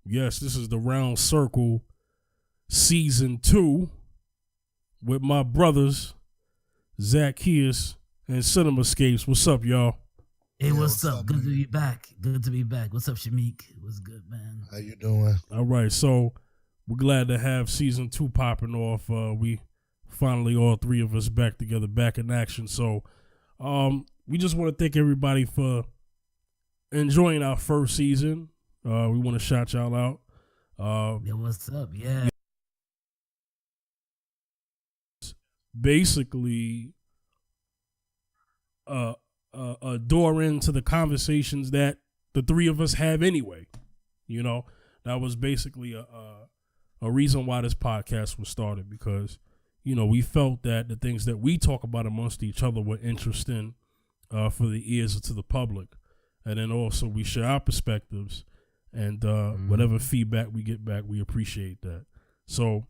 Yes, this is the Round Circle Season 2 with my brothers, Zaccheus and Cinemascapes. What's up, y'all? Hey, what's up? Good to be back. Good to be back. What's up, Shamik? What's good, man? How you doing? All right, so we're glad to have Season 2 popping off. We finally, all three of us back together, back in action. So we just want to thank everybody for enjoying our first season. We want to shout y'all out. Yeah, what's up? Yeah. Basically, a door into the conversations that the three of us have anyway. You know, that was basically a reason why this podcast was started, because, you know, we felt that the things that we talk about amongst each other were interesting for the ears to the public. And then also we share our perspectives, and whatever feedback we get back, we appreciate that. So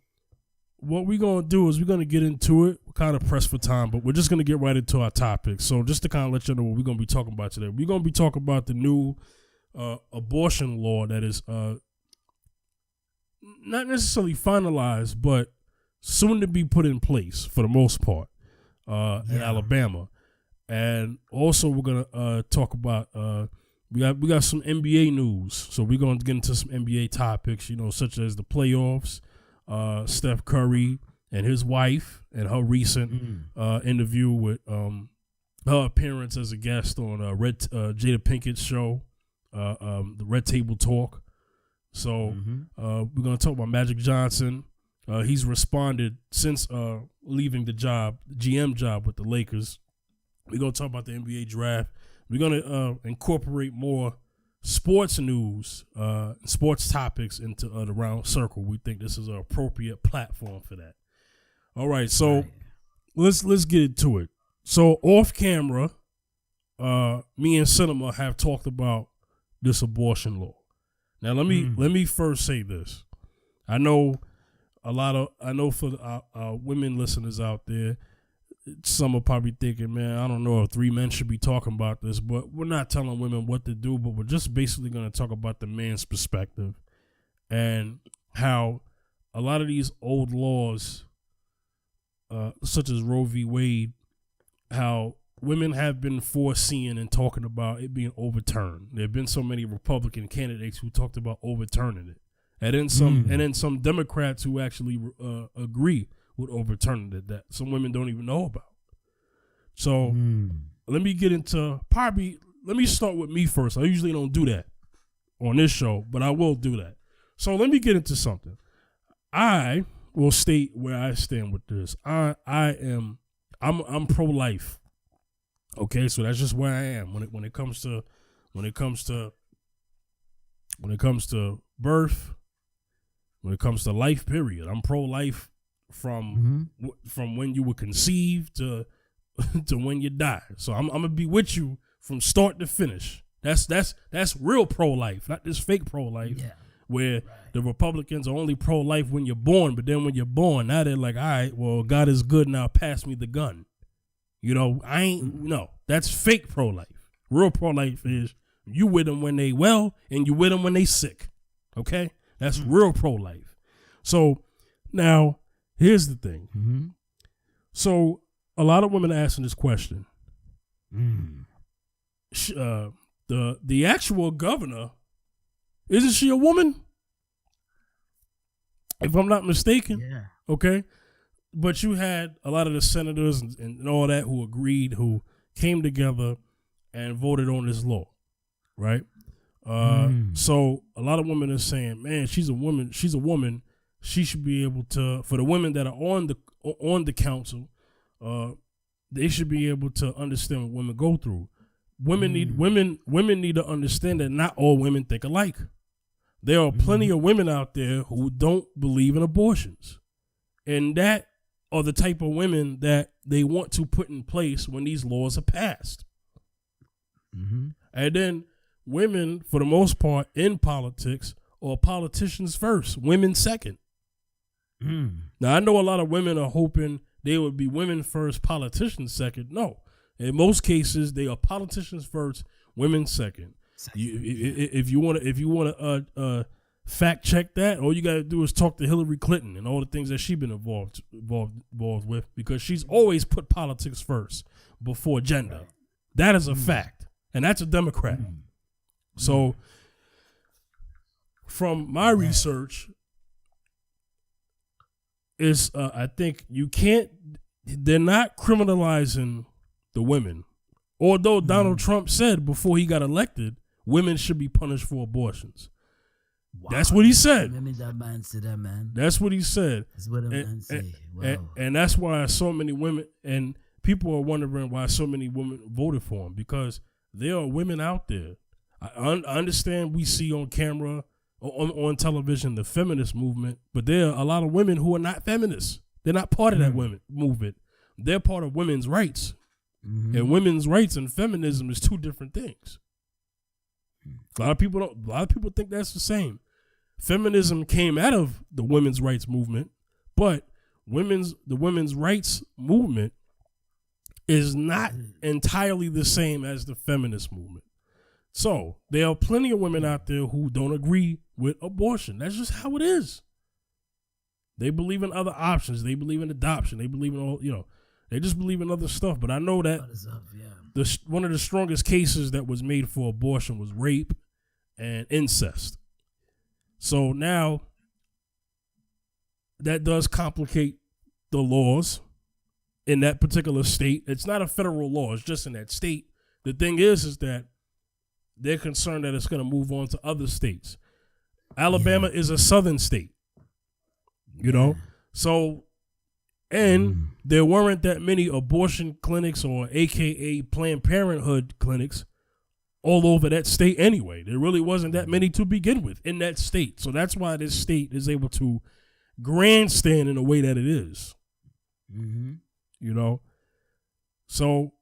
what we're going to do is we're going to get into it. We're kind of pressed for time, but we're just going to get right into our topic. So just to kind of let you know what we're going to be talking about today, we're going to be talking about the new abortion law that is not necessarily finalized, but soon to be put in place for the most part in Alabama. And also we're going to talk about we got some NBA news. So we're going to get into some NBA topics, you know, such as the playoffs, Steph Curry and his wife, and her recent interview with her appearance as a guest on Jada Pinkett's show, the Red Table Talk. So we're going to talk about Magic Johnson. He's responded since leaving the GM job with the Lakers. We're going to talk about the NBA draft. We're going to incorporate more sports news, sports topics into the Round Circle. We think this is an appropriate platform for that. All right, so let's get into it. So off camera, me and Cinema have talked about this abortion law. Now let me first say this. I know for our women listeners out there, some are probably thinking, man, I don't know if three men should be talking about this, but we're not telling women what to do, but we're just basically going to talk about the man's perspective and how a lot of these old laws, such as Roe v. Wade, how women have been foreseeing and talking about it being overturned. There have been so many Republican candidates who talked about overturning it, and then some Democrats who actually agree with overturning it, that some women don't even know about. So let me start with me first. I usually don't do that on this show, but I will do that. So let me get into something. I will state where I stand with this. I'm pro-life. Okay, so that's just where I am when it comes to birth, when it comes to life, period. I'm pro-life from when you were conceived to when you die. So I'm gonna be with you from start to finish. That's real pro-life, not this fake pro-life where the Republicans are only pro-life when you're born, but then when you're born, now they're like, all right, well, God is good, now pass me the gun. You know, that's fake pro-life. Real pro-life is you with them when they well and you with them when they sick. Okay? That's real pro-life. So now, here's the thing. So a lot of women are asking this question. The actual governor, isn't she a woman? If I'm not mistaken. Yeah. Okay. But you had a lot of the senators and all that who came together and voted on this law, right? So a lot of women are saying, man, she's a woman. She should be able to, for the women that are on the council, they should be able to understand what women go through. Women need to understand that not all women think alike. There are plenty of women out there who don't believe in abortions, and that are the type of women that they want to put in place when these laws are passed. And then women, for the most part, in politics, are politicians first, women second. Now, I know a lot of women are hoping they would be women first, politicians second. No. In most cases, they are politicians first, women second. If you want to fact check that. All you got to do is talk to Hillary Clinton and all the things that she's been involved with, because she's always put politics first before gender. Right. That is a fact, and that's a Democrat. So from my research, is I think they're not criminalizing the women. Although Donald Trump said before he got elected, women should be punished for abortions. Wow. That's what he said. Let me that man say that, man. That's what he said. That's what a man say. Wow. And that's why so many women, and people are wondering why so many women voted for him, because there are women out there. I understand we see on camera, on television, the feminist movement, but there are a lot of women who are not feminists. They're not part of that women movement. They're part of women's rights. And women's rights and feminism is two different things. A lot of people think that's the same. Feminism came out of the women's rights movement, but the women's rights movement is not entirely the same as the feminist movement. So there are plenty of women out there who don't agree with abortion. That's just how it is. They believe in other options. They believe in adoption. They believe in all, they just believe in other stuff. But I know that one of the strongest cases that was made for abortion was rape and incest. So now that does complicate the laws in that particular state. It's not a federal law. It's just in that state. The thing is that they're concerned that it's going to move on to other states. Alabama is a southern state, So, and there weren't that many abortion clinics, or AKA Planned Parenthood clinics, all over that state anyway. There really wasn't that many to begin with in that state. So that's why this state is able to grandstand in the way that it is. So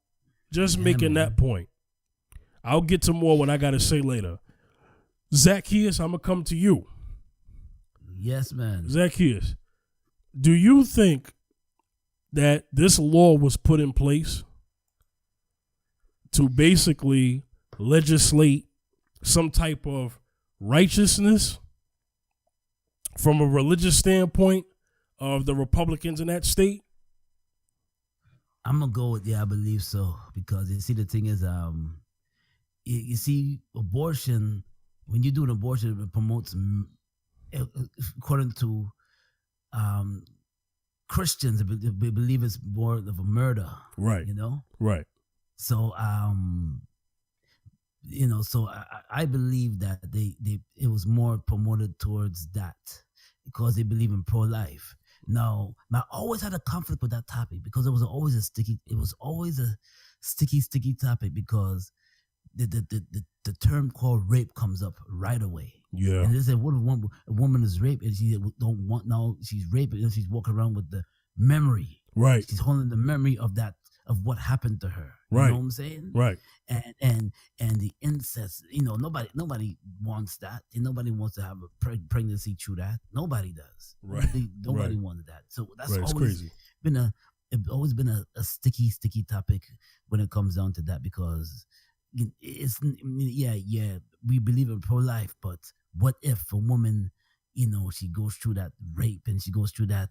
just making that point. I'll get to more what I got to say later. Zaccheus, I'm going to come to you. Yes, man. Zaccheus, do you think that this law was put in place to basically legislate some type of righteousness from a religious standpoint of the Republicans in that state? I'm going to go with, I believe so. Because you see, the thing is, you see, abortion, when you do an abortion, it promotes, according to Christians, they believe it's more of a murder. Right. Right. So, so I believe that it was more promoted towards that because they believe in pro-life. Now, I always had a conflict with that topic because it was always a sticky topic because the term called rape comes up right away. Yeah. And they say, what if a woman is raped and she don't want, now she's raped and she's walking around with the memory. Right. She's holding the memory of what happened to her. Right. You know what I'm saying? Right. And the incest, nobody wants that. And nobody wants to have a pregnancy through that. Nobody does. Right. Nobody wanted that. So that's always crazy. It's always been a sticky topic when it comes down to that, because it's we believe in pro-life, but what if a woman, she goes through that rape and she goes through that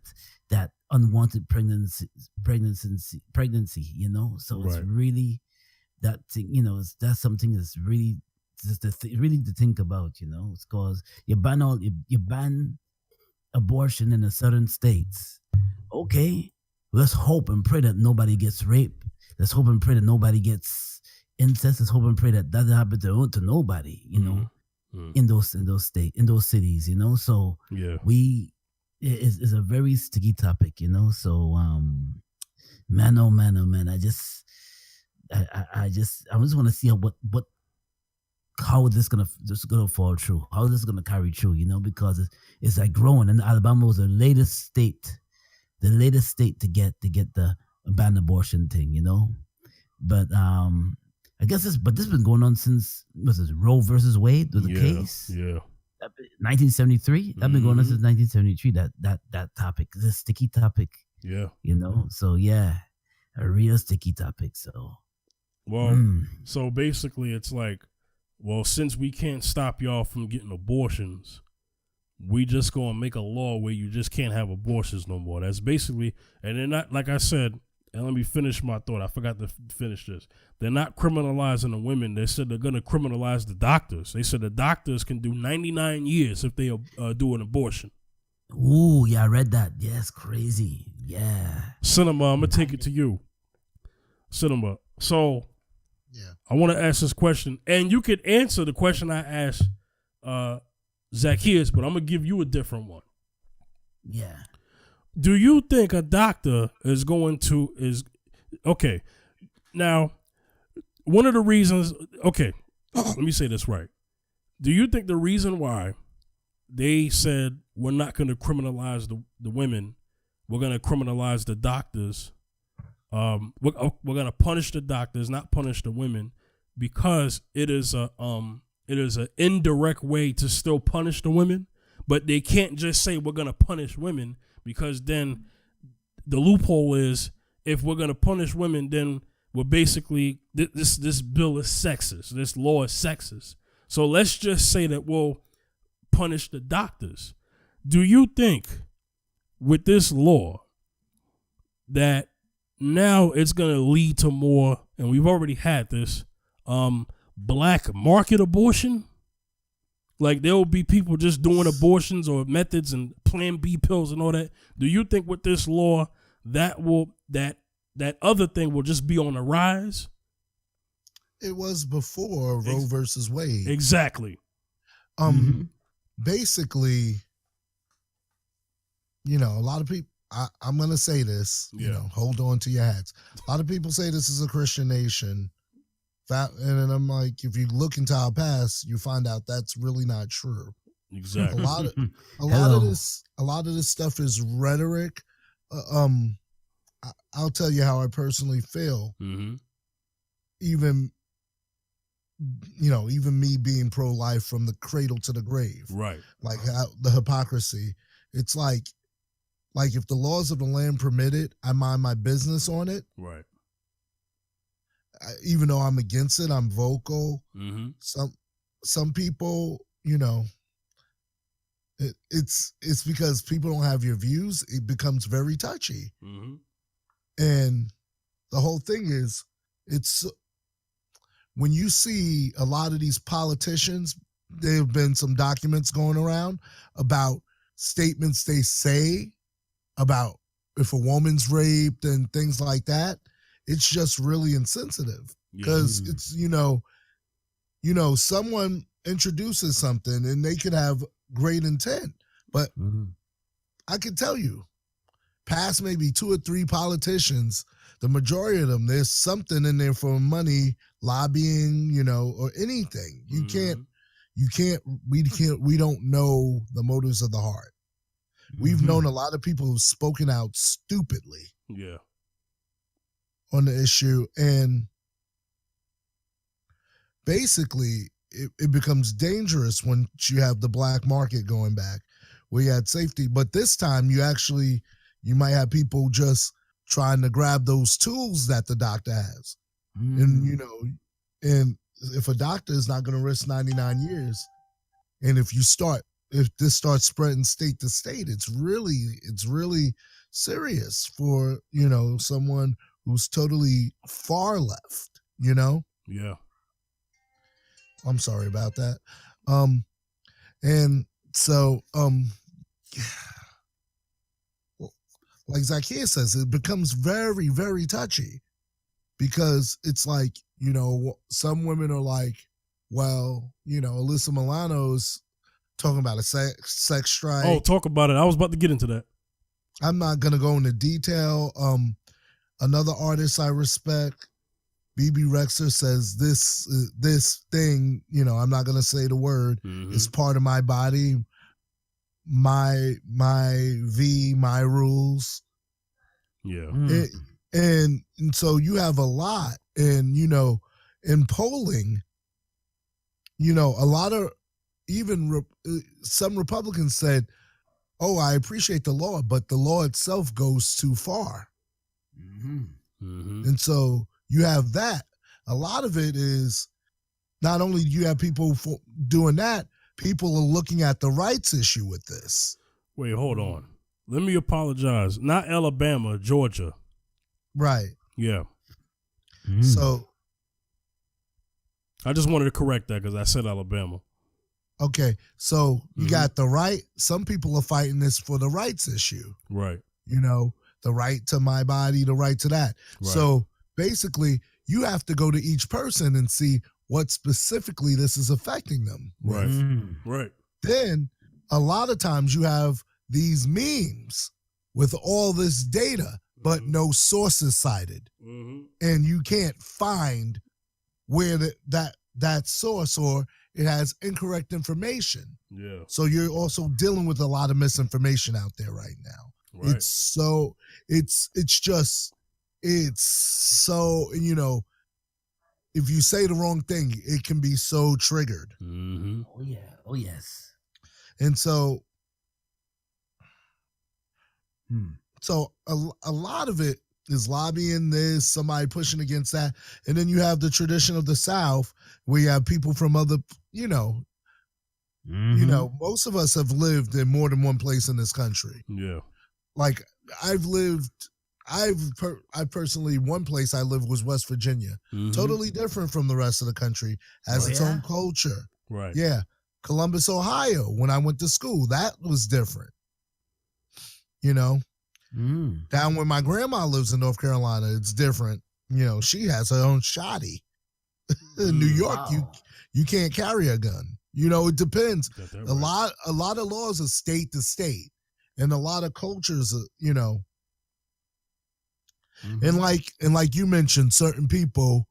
unwanted pregnancy, so it's really that thing, that's something that's really just really to think about, it's because you ban abortion in a certain states. Okay, let's hope and pray that nobody gets raped. Let's hope and pray that nobody gets incest. Let's hope and pray that doesn't happen to nobody, in those states, in those cities, So yeah, it's a very sticky topic, So man, oh man, I just want to see how this gonna fall through, how this is gonna carry through, because it's like growing. And Alabama was the latest state to get the ban abortion thing, But I guess this has been going on since, was this Roe versus Wade was the case? Yeah. 1973. That's been going on since 1973. That topic, this sticky topic. Yeah. So yeah, a real sticky topic. So. Well, so basically it's like, well, since we can't stop y'all from getting abortions, we just gonna make a law where you just can't have abortions no more. That's basically, and they're not, like I said, and let me finish my thought. I forgot to finish this. They're not criminalizing the women. They said they're gonna criminalize the doctors. They said the doctors can do 99 years if they do an abortion. Ooh, yeah, I read that. Yes, crazy. Yeah. Cinema, I'm gonna take it to you. Cinema. So, yeah, I want to ask this question, and you could answer the question I asked Zaccheus, but I'm gonna give you a different one. Yeah. Do you think a doctor is okay? Now, one of the reasons. Okay, let me say this right. Do you think the reason why they said we're not going to criminalize the women, we're going to criminalize the doctors? We're going to punish the doctors, not punish the women, because it is an indirect way to still punish the women, but they can't just say we're going to punish women, because then the loophole is, if we're going to punish women, then we're basically, this bill is sexist, this law is sexist. So let's just say that we'll punish the doctors. Do you think with this law that now it's going to lead to more, and we've already had this, black market abortion? Like, there will be people just doing abortions or methods and Plan B pills and all that. Do you think with this law that other thing will just be on the rise? it was before Roe versus Wade. Exactly. Basically, a lot of people, I'm going to say this, hold on to your hats. A lot of people say this is a Christian nation. And I'm like, if you look into our past, you find out that's really not true. Exactly. A lot of this stuff is rhetoric. I'll tell you how I personally feel. Mm-hmm. Even me being pro-life from the cradle to the grave. Right. Like how the hypocrisy. It's like if the laws of the land permit it, I mind my business on it. Right. Even though I'm against it, I'm vocal. Mm-hmm. Some people, it's because people don't have your views. It becomes very touchy. Mm-hmm. And the whole thing is, it's when you see a lot of these politicians, there have been some documents going around about statements they say about if a woman's raped and things like that. It's just really insensitive because it's, someone introduces something and they could have great intent, but I can tell you, past maybe 2 or 3 politicians, the majority of them, there's something in there for money, lobbying, or anything. We don't know the motives of the heart. We've known a lot of people who've spoken out stupidly. Yeah. On the issue, and basically it becomes dangerous when you have the black market going back where you had safety, but this time you might have people just trying to grab those tools that the doctor has. And and if a doctor is not going to risk 99 years, and if this starts spreading state to state, it's really serious for someone who's totally far left, Yeah. I'm sorry about that. And so, like Zaccheus says, it becomes very, very touchy because it's like, some women are like, well, Alyssa Milano's talking about a sex strike. Oh, talk about it. I was about to get into that. I'm not going to go into detail. Another artist I respect, BB Rexer, says this thing, I'm not going to say the word, is part of my body, my rules. Yeah. And so you have a lot. And, in polling, a lot of, even some Republicans said, oh, I appreciate the law, but the law itself goes too far. And so you have that. A lot of it is not only do you have people doing that, people are looking at the rights issue with this. Wait, hold on. Let me apologize. Not Alabama, Georgia. Right. Yeah. So I just wanted to correct that because I said Alabama. okay, so you got the right. Some people are fighting this for the rights issue. Right. You know, the right to my body, the right to that. Right. So basically, you have to go to each person and see what specifically this is affecting them. Right. Mm. Right. Then a lot of times you have these memes with all this data, but no sources cited. And you can't find where that source, or it has incorrect information. Yeah. So you're also dealing with a lot of misinformation out there right now. Right. It's so, you know, if you say the wrong thing, it can be so triggered. Mm-hmm. Oh yeah. Oh yes. And so, so a lot of it is lobbying this, somebody pushing against that. And then you have the tradition of the South where you have people from other, you know, most of us have lived in more than one place in this country. Yeah. Like I personally, one place I lived was West Virginia. Totally different from the rest of the country, has its own culture. Right. Yeah. Columbus, Ohio, when I went to school, that was different. You know, down where my grandma lives in North Carolina, it's different. You know, she has her own shoddy. In New York, you can't carry a gun. You know, it depends. Right. A lot of laws are state to state, and a lot of cultures, you know. And like you mentioned, certain people,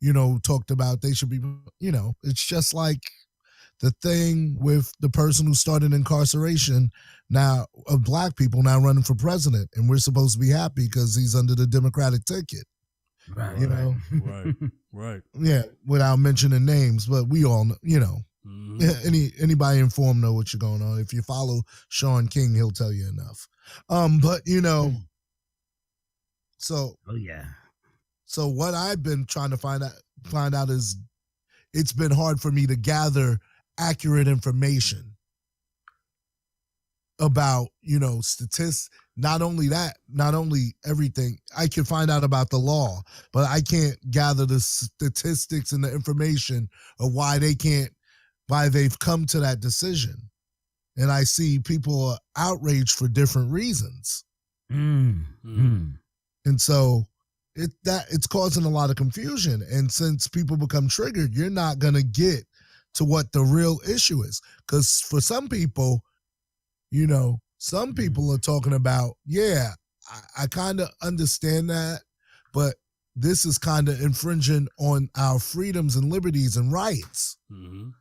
you know, talked about they should be, you know, it's just like the thing with the person who started incarceration now of black people now running for president, and we're supposed to be happy because he's under the Democratic ticket. Right. You know. Right. Yeah, without mentioning names, but we all know, you know. Anybody informed know what's going on. If you follow Sean King, he'll tell you enough. But you know, so so what I've been trying to find out is it's been hard for me to gather accurate information about, you know, statistics. Not only everything I can find out about the law, but I can't gather the statistics and the information of why they've come to that decision. And I see people are outraged for different reasons. And so it's causing a lot of confusion. And since people become triggered, you're not going to get to what the real issue is. Because for some people, you know, some people are talking about, yeah, I kind of understand that, but this is kind of infringing on our freedoms and liberties and rights. And,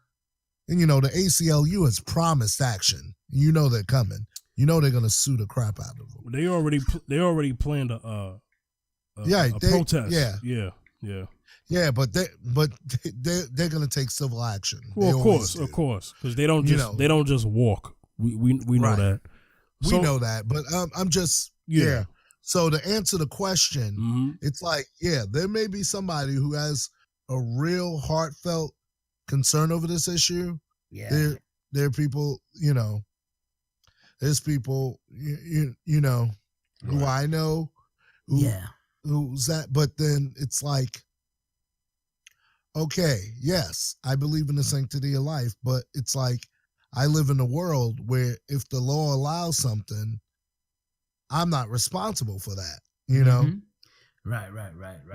you know, the ACLU has promised action. You know they're coming. You know they're going to sue the crap out of them. They already planned a protest. Yeah, but they're going to take civil action. Well, of course, because they don't just walk. We know that. We know that, but I'm just So to answer the question, it's like, yeah, there may be somebody who has a real heartfelt concern over this issue. Yeah, there are people, you know. There's people, you know, who I know, who's that. But then it's like, okay, yes, I believe in the sanctity of life, but it's like, I live in a world where if the law allows something, I'm not responsible for that, you know? Right.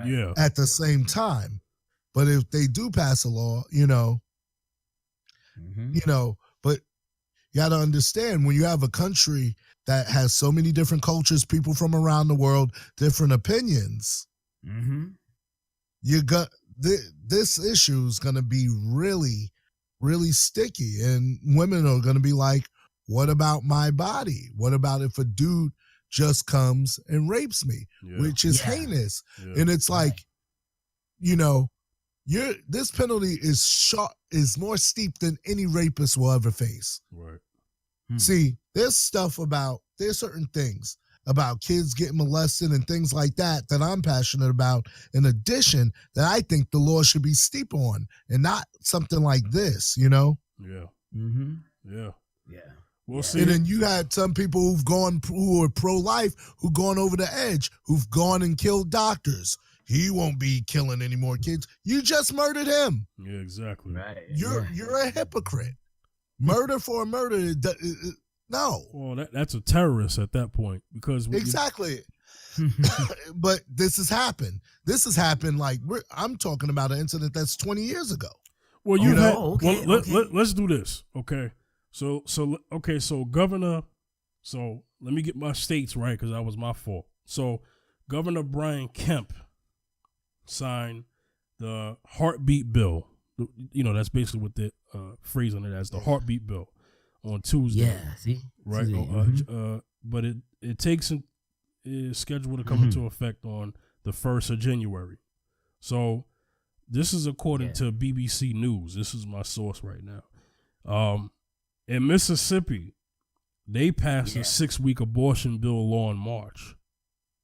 Yeah. At the same time. But if they do pass a law, you know, but you got to understand when you have a country that has so many different cultures, people from around the world, different opinions, you got this issue is going to be really, really sticky, and women are going to be like, what about my body? What about if a dude just comes and rapes me, which is heinous? And it's like, you know, this penalty is more steep than any rapist will ever face. Right. See, there's certain things about kids getting molested and things like that I'm passionate about. In addition, that I think the law should be steep on, and not something like this, you know? Yeah. Mm-hmm. Yeah. Yeah. We'll see. And then you had some people who are pro-life, who've gone over the edge, who've gone and killed doctors. He won't be killing any more kids. You just murdered him. Yeah, exactly. Right. You're a hypocrite. Murder for a murder. No. Well, that's a terrorist at that point because Exactly. But this has happened. This has happened I'm talking about an incident that's 20 years ago. Well, let's do this. Okay. So Governor. So let me get my states right because that was my fault. So Governor Brian Kemp signed the heartbeat bill. That's basically what they're phrasing it as, the heartbeat bill, on Tuesday. Yeah, see? Right? But it takes is scheduled to come into effect on the 1st of January. So this is according to BBC News. This is my source right now. In Mississippi, they passed a 6-week abortion bill law in March.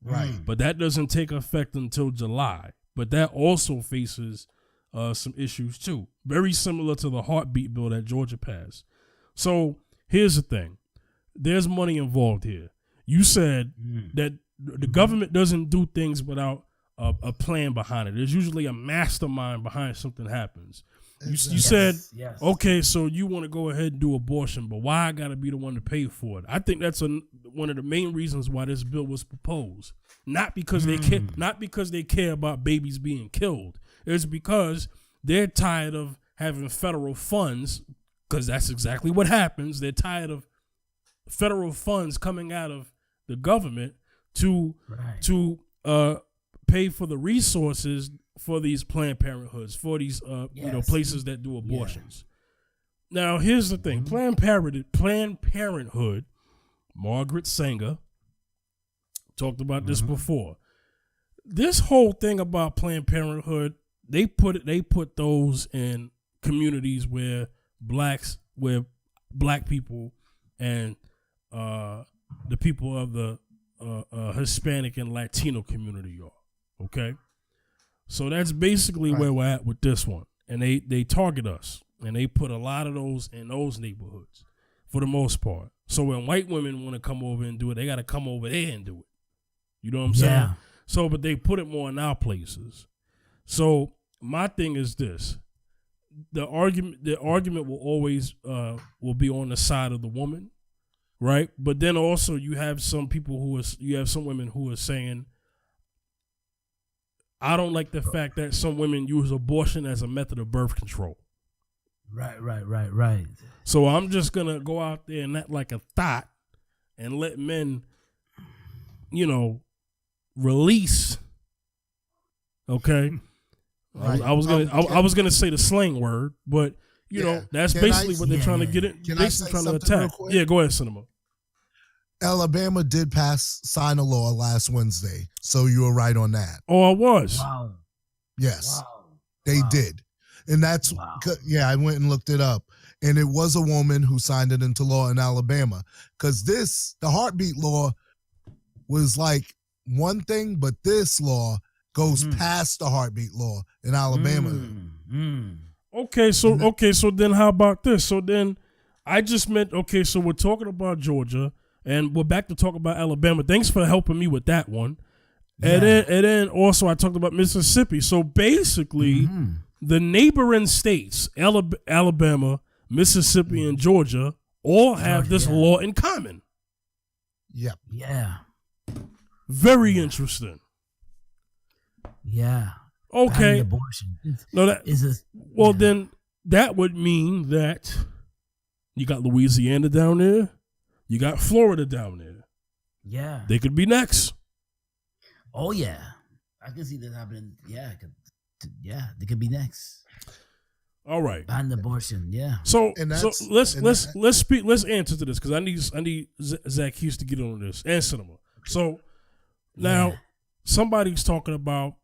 Right. But that doesn't take effect until July. But that also faces some issues too, very similar to the heartbeat bill that Georgia passed. So here's the thing. There's money involved here. You said that the government doesn't do things without a plan behind it. There's usually a mastermind behind something happens. You said, okay, so you want to go ahead and do abortion, but why I got to be the one to pay for it? I think that's one of the main reasons why this bill was proposed. Not because they care about babies being killed. It's because they're tired of having federal funds, because that's exactly what happens. They're tired of federal funds coming out of the government to pay for the resources for these Planned Parenthoods, for these places that do abortions. Yeah. Now, here's the thing: Planned Parenthood, Margaret Sanger talked about this before. This whole thing about Planned Parenthood, they put those in communities where black people and the people of the Hispanic and Latino community are. Okay, so that's basically where we're at with this one, and they target us, and they put a lot of those in those neighborhoods for the most part. So when white women want to come over and do it, they got to come over there and do it. You know what I'm saying? So, but they put it more in our places. So my thing is this: the argument will always will be on the side of the woman, right? But then also you have some women who are saying, I don't like the fact that some women use abortion as a method of birth control. Right. So I'm just gonna go out there and act like a thought and let men, release. Okay. Right. I was gonna say the slang word, but that's basically what they're trying to get it. Basically trying to attack. Yeah, go ahead, Cinema. Alabama did sign a law last Wednesday, so you were right on that. Oh, I was. Wow. Yes, they did, and that's I went and looked it up, and it was a woman who signed it into law in Alabama. Because the heartbeat law was like one thing, but this law goes past the heartbeat law in Alabama. Okay, so then how about this? So then I just meant, so we're talking about Georgia and we're back to talk about Alabama. Thanks for helping me with that one. Yeah. And then also I talked about Mississippi. So basically the neighboring states, Alabama, Mississippi, and Georgia all have this law in common. Yep. Yeah. Very interesting. Yeah. Okay. Abortion. Then that would mean that you got Louisiana down there, you got Florida down there. Yeah. They could be next. Oh yeah, I can see that happening. Yeah, they could be next. All right. Ban abortion. Yeah. So let's answer to this because I need Zaccheus to get on this and Cinema. So now somebody's talking about,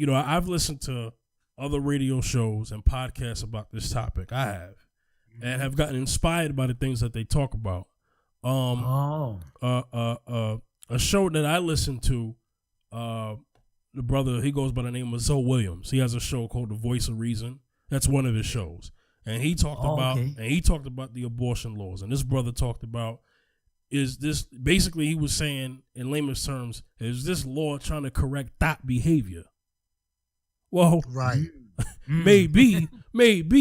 I've listened to other radio shows and podcasts about this topic. I have, and have gotten inspired by the things that they talk about. A show that I listen to, the brother, he goes by the name of Zoe Williams. He has a show called The Voice of Reason. That's one of his shows. and he talked about the abortion laws, and this brother talked about, is this basically, he was saying in layman's terms, is this law trying to correct that behavior? Well, Right. maybe,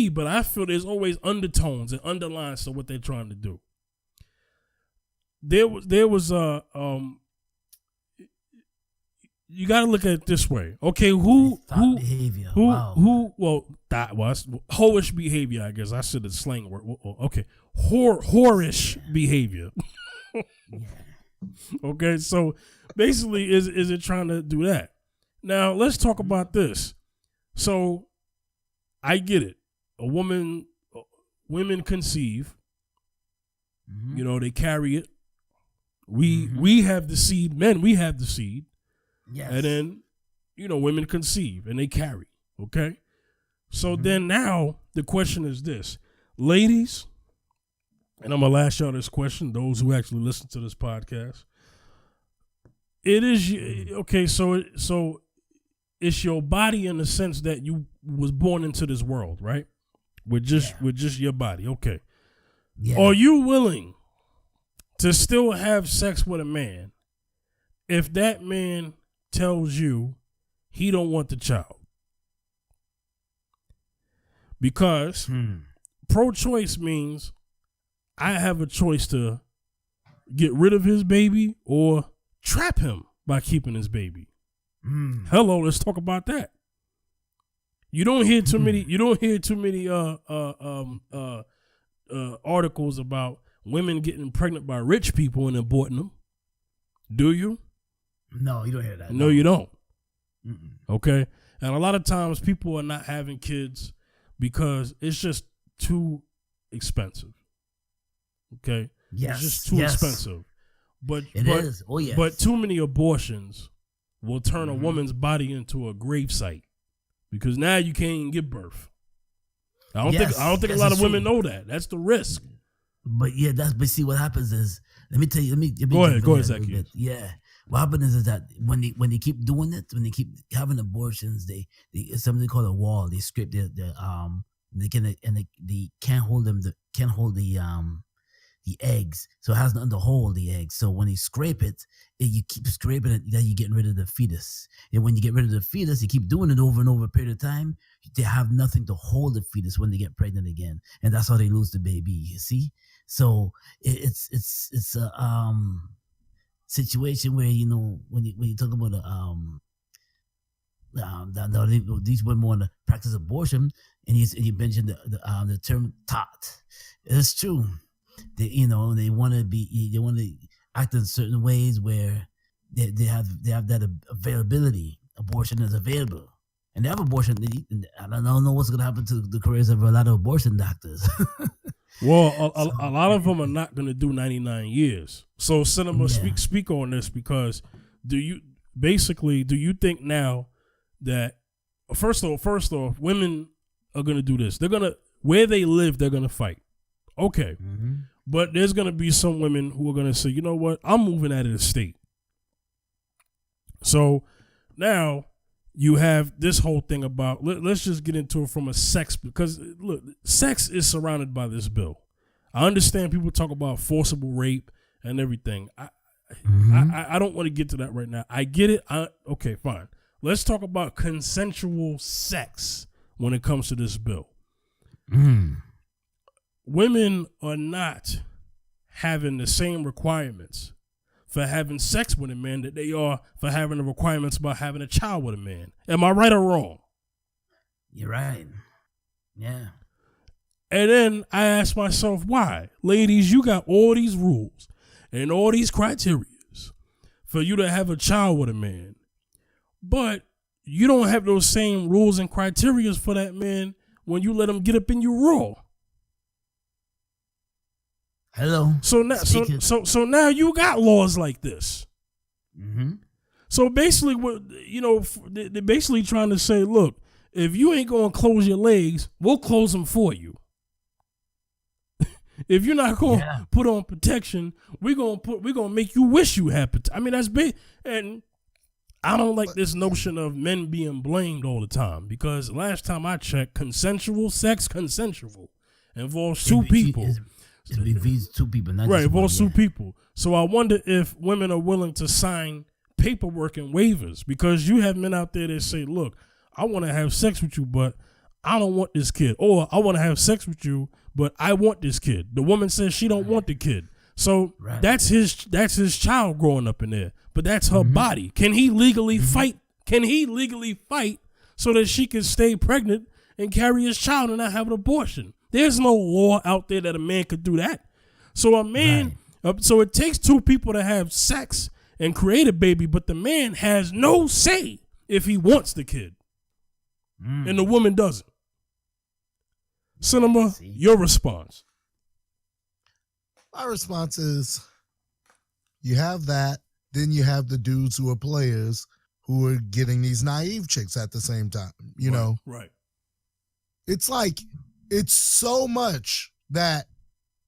but I feel there's always undertones and underlines to what they're trying to do. There was you got to look at it this way. Okay, behavior. That was whorish behavior, I guess. I said the slang word. Okay, whorish behavior. Okay, so basically, is it trying to do that? Now, let's talk about this. So, I get it. Women conceive. Mm-hmm. You know, they carry it. We have the seed. Men, we have the seed. Yes. And then, you know, women conceive and they carry. Okay? So then now the question is this. Ladies, and I'm going to ask y'all this question, those who actually listen to this podcast. It is, okay, so it's your body in the sense that you was born into this world, right? With just your body. Okay. Yeah. Are you willing to still have sex with a man if that man tells you he don't want the child? Because pro-choice means I have a choice to get rid of his baby or trap him by keeping his baby. Hello, let's talk about that. You don't hear too many articles about women getting pregnant by rich people and aborting them. Do you? No, you don't hear that. No, you don't. Mm-mm. Okay? And a lot of times people are not having kids because it's just too expensive. Okay? Yes. It's just too expensive. But it is. Oh, yes. But too many abortions will turn a woman's body into a gravesite because now you can't even give birth. I don't think a lot of women know that. That's the risk. But yeah, but see what happens is, let me tell you, let me go ahead, Zaccheus. Yeah. What happens is that when they keep doing it, when they keep having abortions, they it's something called a wall. They scrape they can't hold the eggs, so it has nothing to hold the eggs. So when you scrape it, you keep scraping it, then you're getting rid of the fetus. And when you get rid of the fetus, you keep doing it over and over a period of time, they have nothing to hold the fetus when they get pregnant again, and that's how they lose the baby. You see, so it's a situation where, you know, when you talk about these women want to practice abortion, and you mentioned the term "tot." It's true. They want to act in certain ways where they have that availability. Abortion is available, and they have abortion. I don't know what's going to happen to the careers of a lot of abortion doctors. Well, a lot of them are not going to do 99 years. So, Cinema, speak on this, because do you think now that first off, women are going to do this? They're gonna, where they live, they're going to fight. Okay. But there's going to be some women who are going to say, you know what, I'm moving out of the state. So now you have this whole thing about, let's just get into it from a sex, because look, sex is surrounded by this bill. I understand people talk about forcible rape and everything. I don't want to get to that right now. I get it. Okay, fine. Let's talk about consensual sex when it comes to this bill. Women are not having the same requirements for having sex with a man that they are for having the requirements about having a child with a man. Am I right or wrong? You're right. Yeah. And then I ask myself, why? Ladies, you got all these rules and all these criteria for you to have a child with a man, but you don't have those same rules and criteria for that man when you let him get up in you raw. Hello. So now you got laws like this. So basically, they're basically trying to say, look, if you ain't gonna close your legs, we'll close them for you. If you're not gonna put on protection, we're gonna make you wish you had protection. I mean, that's big, and I don't like this notion of men being blamed all the time, because last time I checked, consensual sex, consensual. involves two people. It involves two people, not Right, just involves one, two people. So I wonder if women are willing to sign paperwork and waivers, because you have men out there that say, look, I want to have sex with you, but I don't want this kid. Or I want to have sex with you, but I want this kid. The woman says she don't want the kid. So that's his child growing up in there. But that's her body. Can he legally fight? Can he legally fight so that she can stay pregnant and carry his child and not have an abortion? There's no law out there that a man could do that. So a man, so it takes two people to have sex and create a baby, but the man has no say if he wants the kid. And the woman doesn't. Cinema, your response. My response is, you have that, then you have the dudes who are players who are getting these naive chicks at the same time. You know? Right. It's like, it's so much that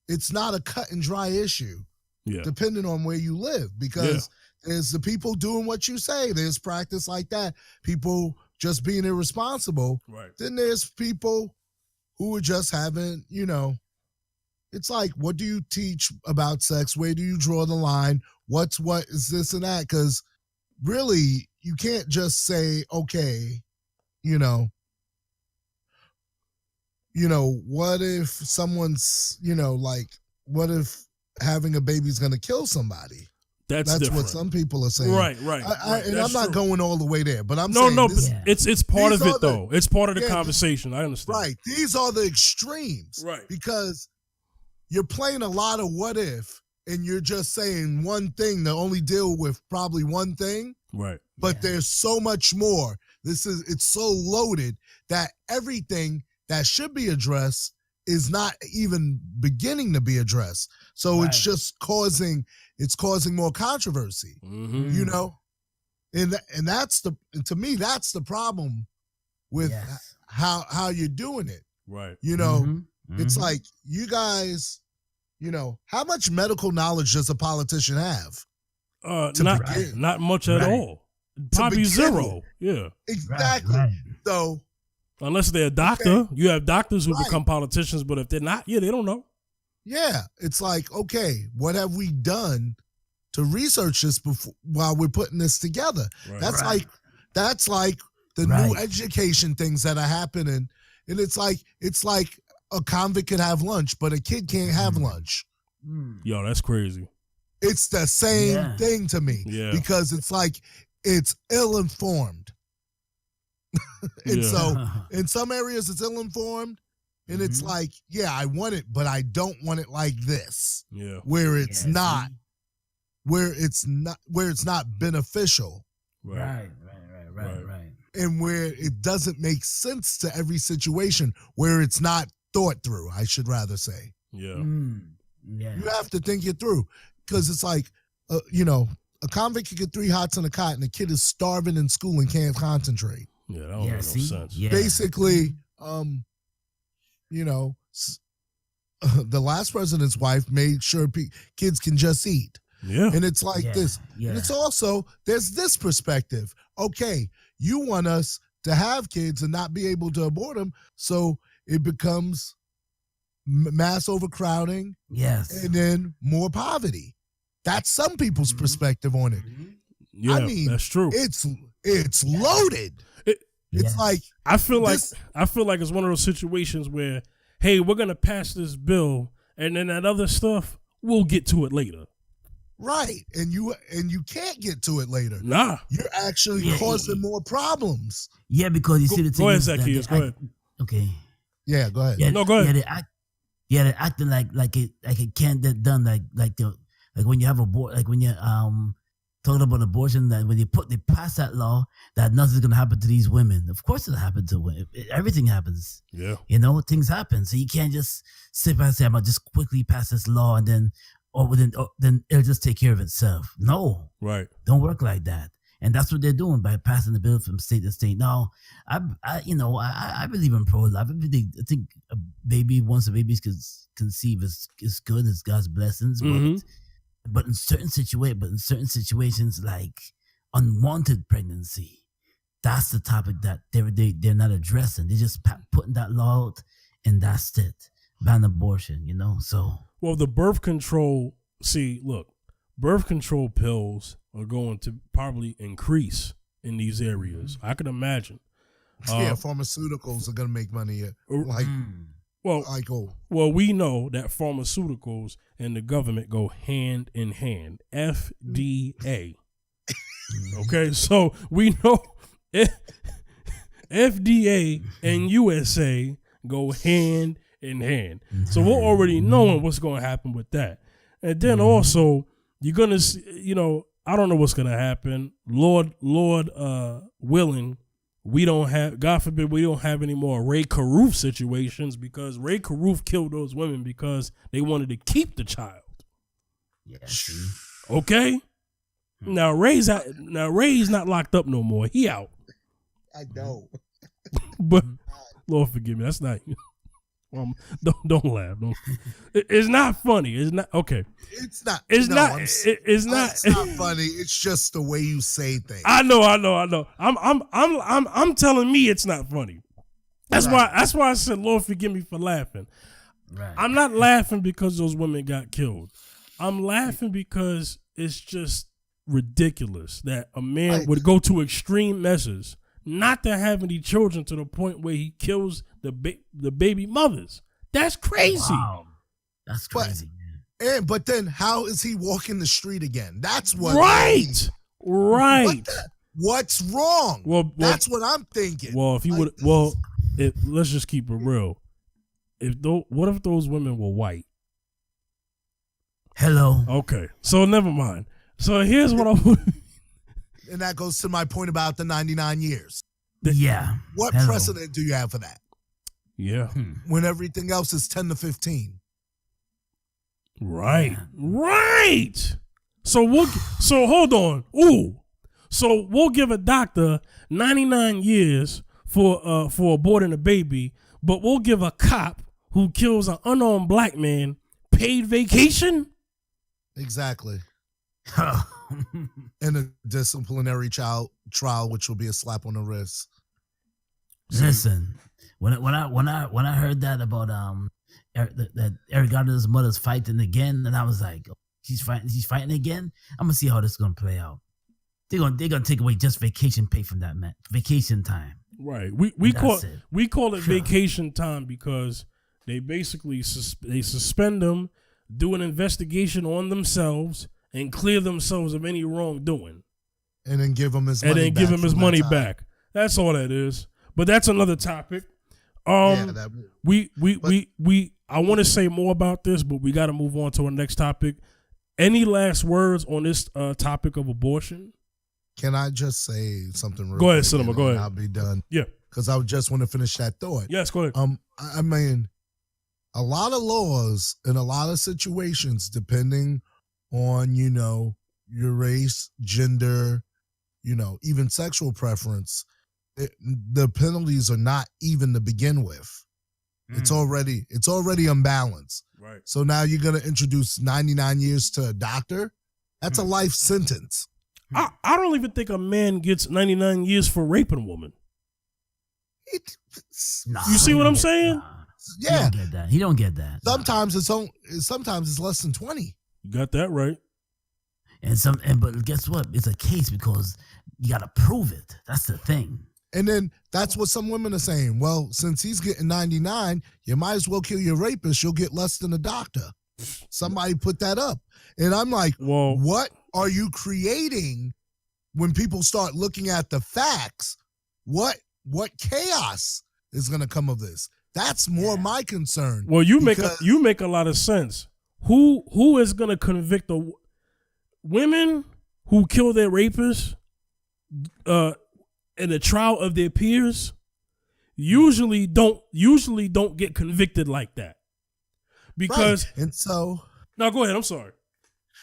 it's not a cut and dry issue, depending on where you live, because there's the people doing what you say. There's practice like that. People just being irresponsible. Right. Then there's people who are just having, you know, it's like, what do you teach about sex? Where do you draw the line? What is this and that? Because really, you can't just say, okay, you know, what if someone's, you know, like, what if having a baby is going to kill somebody? That's what some people are saying. Right. And I'm not going all the way there, but I'm saying it's part of it, though. It's part of the conversation. I understand. Right. These are the extremes. Right. Because you're playing a lot of what if, and you're just saying one thing to only deal with probably one thing. Right. But there's so much more. It's so loaded that everything that should be addressed is not even beginning to be addressed. So it's just causing more controversy, you know? And to me, that's the problem with how you're doing it. Right. You know, it's like, you guys, you know, how much medical knowledge does a politician have? Not much at all. Probably zero. Yeah. Exactly. Right. So, unless they're a doctor, you have doctors who become politicians, but if they're not, they don't know. Yeah, it's like, okay, what have we done to research this before while we're putting this together? Right. That's like the new education things that are happening, and it's like a convict could have lunch, but a kid can't have lunch. Yo, that's crazy. It's the same thing to me because it's like it's ill-informed. And so in some areas it's ill-informed, and it's like, I want it, but I don't want it like this. Yeah. Where it's not beneficial. Right. And where it doesn't make sense to every situation, where it's not thought through, I should rather say. Yeah. You have to think it through, because it's like, you know, a convict can get 3 hots in a cot, and the kid is starving in school and can't concentrate. Yeah, that don't make no sense. Yeah. Basically, you know, the last president's wife made sure kids can just eat. Yeah. And it's like this. Yeah. And it's also, there's this perspective. Okay, you want us to have kids and not be able to abort them, so it becomes mass overcrowding. Yes. And then more poverty. That's some people's perspective on it. Yeah, I mean, that's true. It's loaded. It's like, I feel like it's one of those situations where, hey, we're gonna pass this bill, and then that other stuff, we'll get to it later. Right, and you can't get to it later. Nah, you're actually causing more problems. Yeah, because you see the thing. Go ahead, Zaccheus. Go ahead. Okay. Yeah, go ahead. Yeah, no, go ahead. They're acting like it can't get done. Like when you have like when you talking about abortion, that when they pass that law, that nothing's gonna happen to these women. Of course it'll happen to women. Everything happens. Yeah. You know, things happen. So you can't just sit back and say, I'm gonna just quickly pass this law and then it'll just take care of itself. No. Right. Don't work like that. And that's what they're doing by passing the bill from state to state. Now, I believe in pro-life. I think a baby, once a baby's conceived, is good. It's God's blessings. But in certain situations, like unwanted pregnancy, that's the topic that they're not addressing. They're just putting that law out, and that's it. ban abortion. So Well, the birth control. See, look, birth control pills are going to probably increase in these areas. I can imagine. Pharmaceuticals are gonna make money. Well, we know that pharmaceuticals and the government go hand in hand. FDA. Okay, so we know FDA and USA go hand in hand. So we're already knowing what's going to happen with that. And then also, you're going to see, I don't know what's going to happen. Lord willing, we don't have, God forbid, we don't have any more Ray Caruth situations, because Ray Caruth killed those women because they wanted to keep the child. Yes. Okay? Now Ray's not locked up no more. He out. I know. But Lord forgive me. That's not. Don't laugh. It's not funny. It's not okay. It's not. It's no, not. It's not funny. It's just the way you say things. I know. I'm telling me it's not funny. That's why I said, Lord forgive me for laughing. Right. I'm not laughing because those women got killed. I'm laughing because it's just ridiculous that a man would go to extreme measures not to have any children to the point where he kills the baby mothers. That's crazy. Wow. That's crazy. But then how is he walking the street again? That's what. Right. What's wrong? Well, that's what I'm thinking. Well, if he would, let's just keep it real. What if those women were white? Hello. Okay, so never mind. So here's what I would. And that goes to my point about the 99 years. Yeah. What precedent do you have for that? Yeah. When everything else is 10 to 15. Right. Right. So hold on. Ooh. So we'll give a doctor 99 years for aborting a baby, but we'll give a cop who kills an unarmed black man paid vacation? Exactly. And a disciplinary trial, which will be a slap on the wrist. Listen, when I heard that about that Eric Garner's mother's fighting again, and I was like, she's fighting again. I'm gonna see how this is gonna play out. They're gonna take away just vacation pay from that man, vacation time. Right. We call it vacation time because they basically they suspend them, do an investigation on themselves, and clear themselves of any wrongdoing, and then give him his money back. That's all that is. But that's another topic. I want to say more about this, but we got to move on to our next topic. Any last words on this topic of abortion? Can I just say something real quick? Go ahead, quick, Cinema. Go ahead. I'll be done. Yeah. Because I just want to finish that thought. Yes, go ahead. I mean, a lot of laws in a lot of situations, depending on, your race, gender, even sexual preference, the penalties are not even to begin with. It's already unbalanced. Right. So now you're going to introduce 99 years to a doctor? That's a life sentence. I don't even think a man gets 99 years for raping a woman. You see what I'm saying? Yeah. He don't get that. Sometimes it's less than 20. You got that right. But guess what? It's a case because you got to prove it. That's the thing. And then that's what some women are saying. Well, since he's getting 99, you might as well kill your rapist. You'll get less than a doctor. Somebody put that up. And I'm like, what are you creating when people start looking at the facts? What chaos is going to come of this? That's more my concern. Well, you make a lot of sense. Who is going to convict the women who kill their rapists in the trial of their peers? Usually don't get convicted like that. Because and so now go ahead. I'm sorry.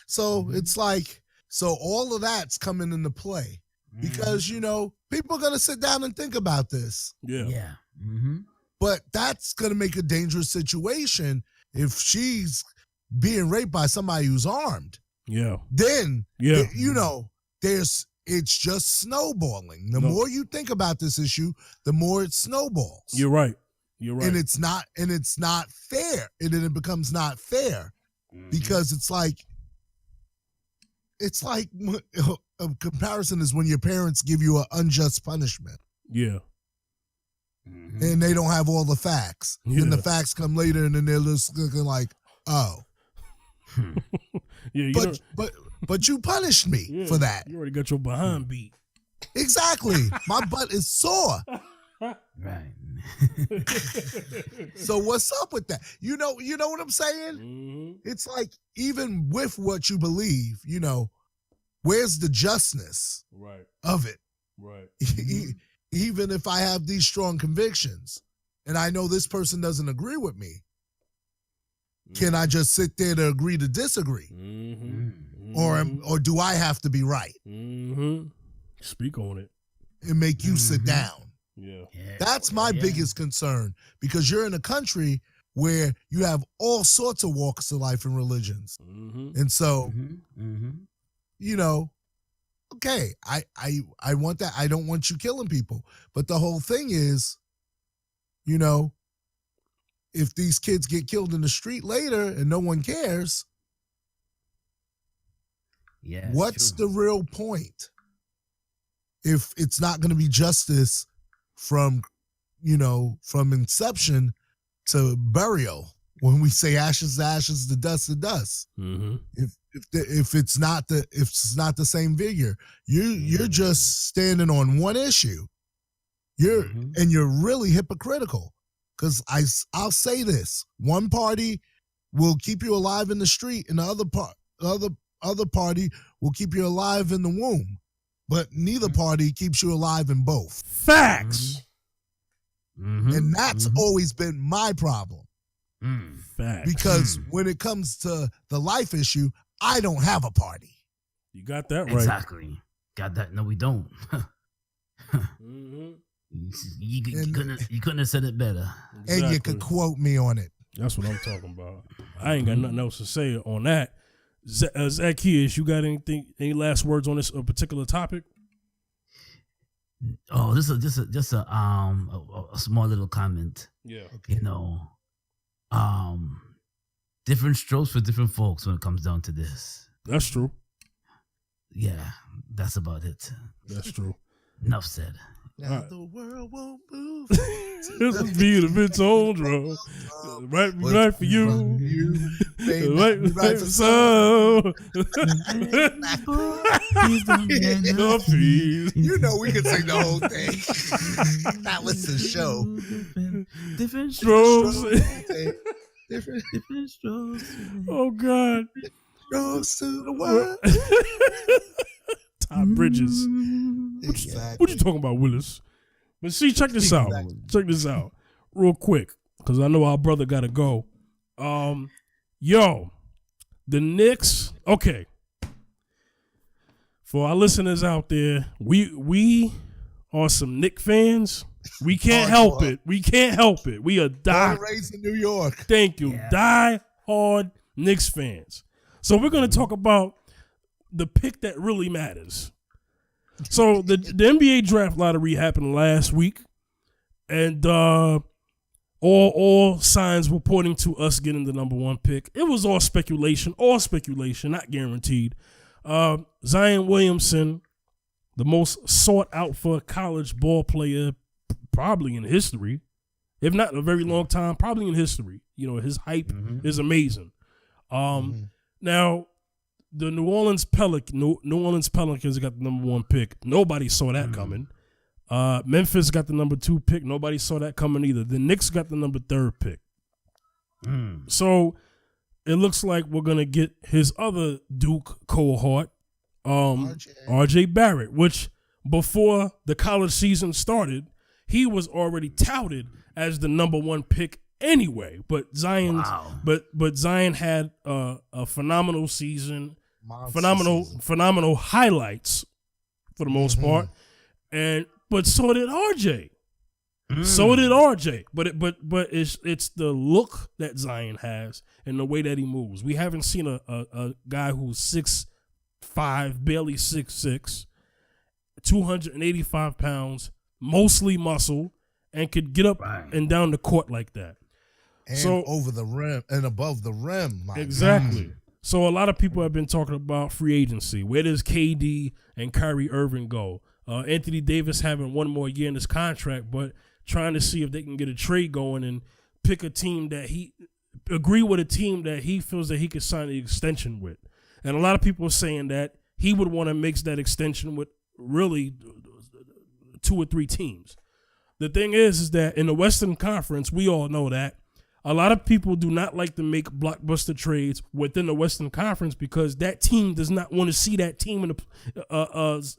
So it's like, all of that's coming into play because, people are going to sit down and think about this. Yeah. Yeah. Mm-hmm. But that's going to make a dangerous situation if she's being raped by somebody who's armed. Yeah. Then, it's just snowballing. The more you think about this issue, the more it snowballs. You're right. You're right. And it's not fair. And then it becomes not fair because it's like a comparison is when your parents give you an unjust punishment. Yeah. And they don't have all the facts. Yeah. And the facts come later and then they're just looking like, oh. Yeah, but you punished me for that. You already got your behind beat. Exactly. My butt is sore. Right. So what's up with that? You know what I'm saying? Mm-hmm. It's like, even with what you believe, where's the justness of it? Right. Even if I have these strong convictions and I know this person doesn't agree with me, can I just sit there to agree to disagree? Or do I have to be right? Speak on it. And make you sit down. Yeah. That's my biggest concern, because you're in a country where you have all sorts of walks of life and religions. And so, okay, I want that. I don't want you killing people. But the whole thing is, if these kids get killed in the street later and no one cares, what's the real point? If it's not going to be justice from inception to burial, when we say ashes to ashes, to dust to dust. If it's not the same figure, you're just standing on one issue. And you're really hypocritical. Because I'll say this: one party will keep you alive in the street, and the other party will keep you alive in the womb. But neither party keeps you alive in both. Facts. And that's always been my problem. Facts. Because when it comes to the life issue, I don't have a party. You got that right. Exactly. Got that? No, we don't. You couldn't have said it better. Exactly. And you could quote me on it. That's what I'm talking about. I ain't got nothing else to say on that. Zaccheus, you got any last words on this particular topic? Oh, this is just a small little comment. Yeah. Different strokes for different folks when it comes down to this. That's true. Yeah, that's about it. That's true. Enough said. Now the world won't move. This is beat of its own drum. Right for you. Right for some. You know we can sing the whole thing. That was the show. Different strokes. Different strokes. Oh God. Strokes to the world. Todd Bridges. Exactly. What you talking about, Willis? But see, check this out. Check this out real quick, because I know our brother got to go. The Knicks. Okay. For our listeners out there, we are some Knicks fans. We can't help it. We can't help it. We are Born and raised in New York. Thank you. Yeah. Die hard Knicks fans. So we're going to talk about the pick that really matters. So the NBA draft lottery happened last week, and all signs were pointing to us getting the number one pick. It was all speculation, not guaranteed. Zion Williamson, the most sought out for college ball player probably in history, if not in a very long time, probably in history. His hype is amazing. Now, the New Orleans Pelicans got the number one pick. Nobody saw that coming. Memphis got the number 2 pick. Nobody saw that coming either. The Knicks got the number 3 pick. So it looks like we're going to get his other Duke cohort, RJ Barret, which before the college season started, he was already touted as the number 1 pick anyway. But Zion had a phenomenal season. Phenomenal highlights for the most part, but so did RJ. But it's the look that Zion has and the way that he moves. We haven't seen a guy who's 6'5", barely 6'6", 285 pounds, mostly muscle, and could get up and down the court like that. And so over the rim and above the rim. Exactly. So a lot of people have been talking about free agency. Where does KD and Kyrie Irving go? Anthony Davis having one more year in his contract, but trying to see if they can get a trade going and pick a team that agree with a team that he feels that he could sign an extension with. And a lot of people are saying that he would want to mix that extension with really 2 or 3 teams. The thing is that in the Western Conference, we all know that a lot of people do not like to make blockbuster trades within the Western Conference because that team does not want to see that team in the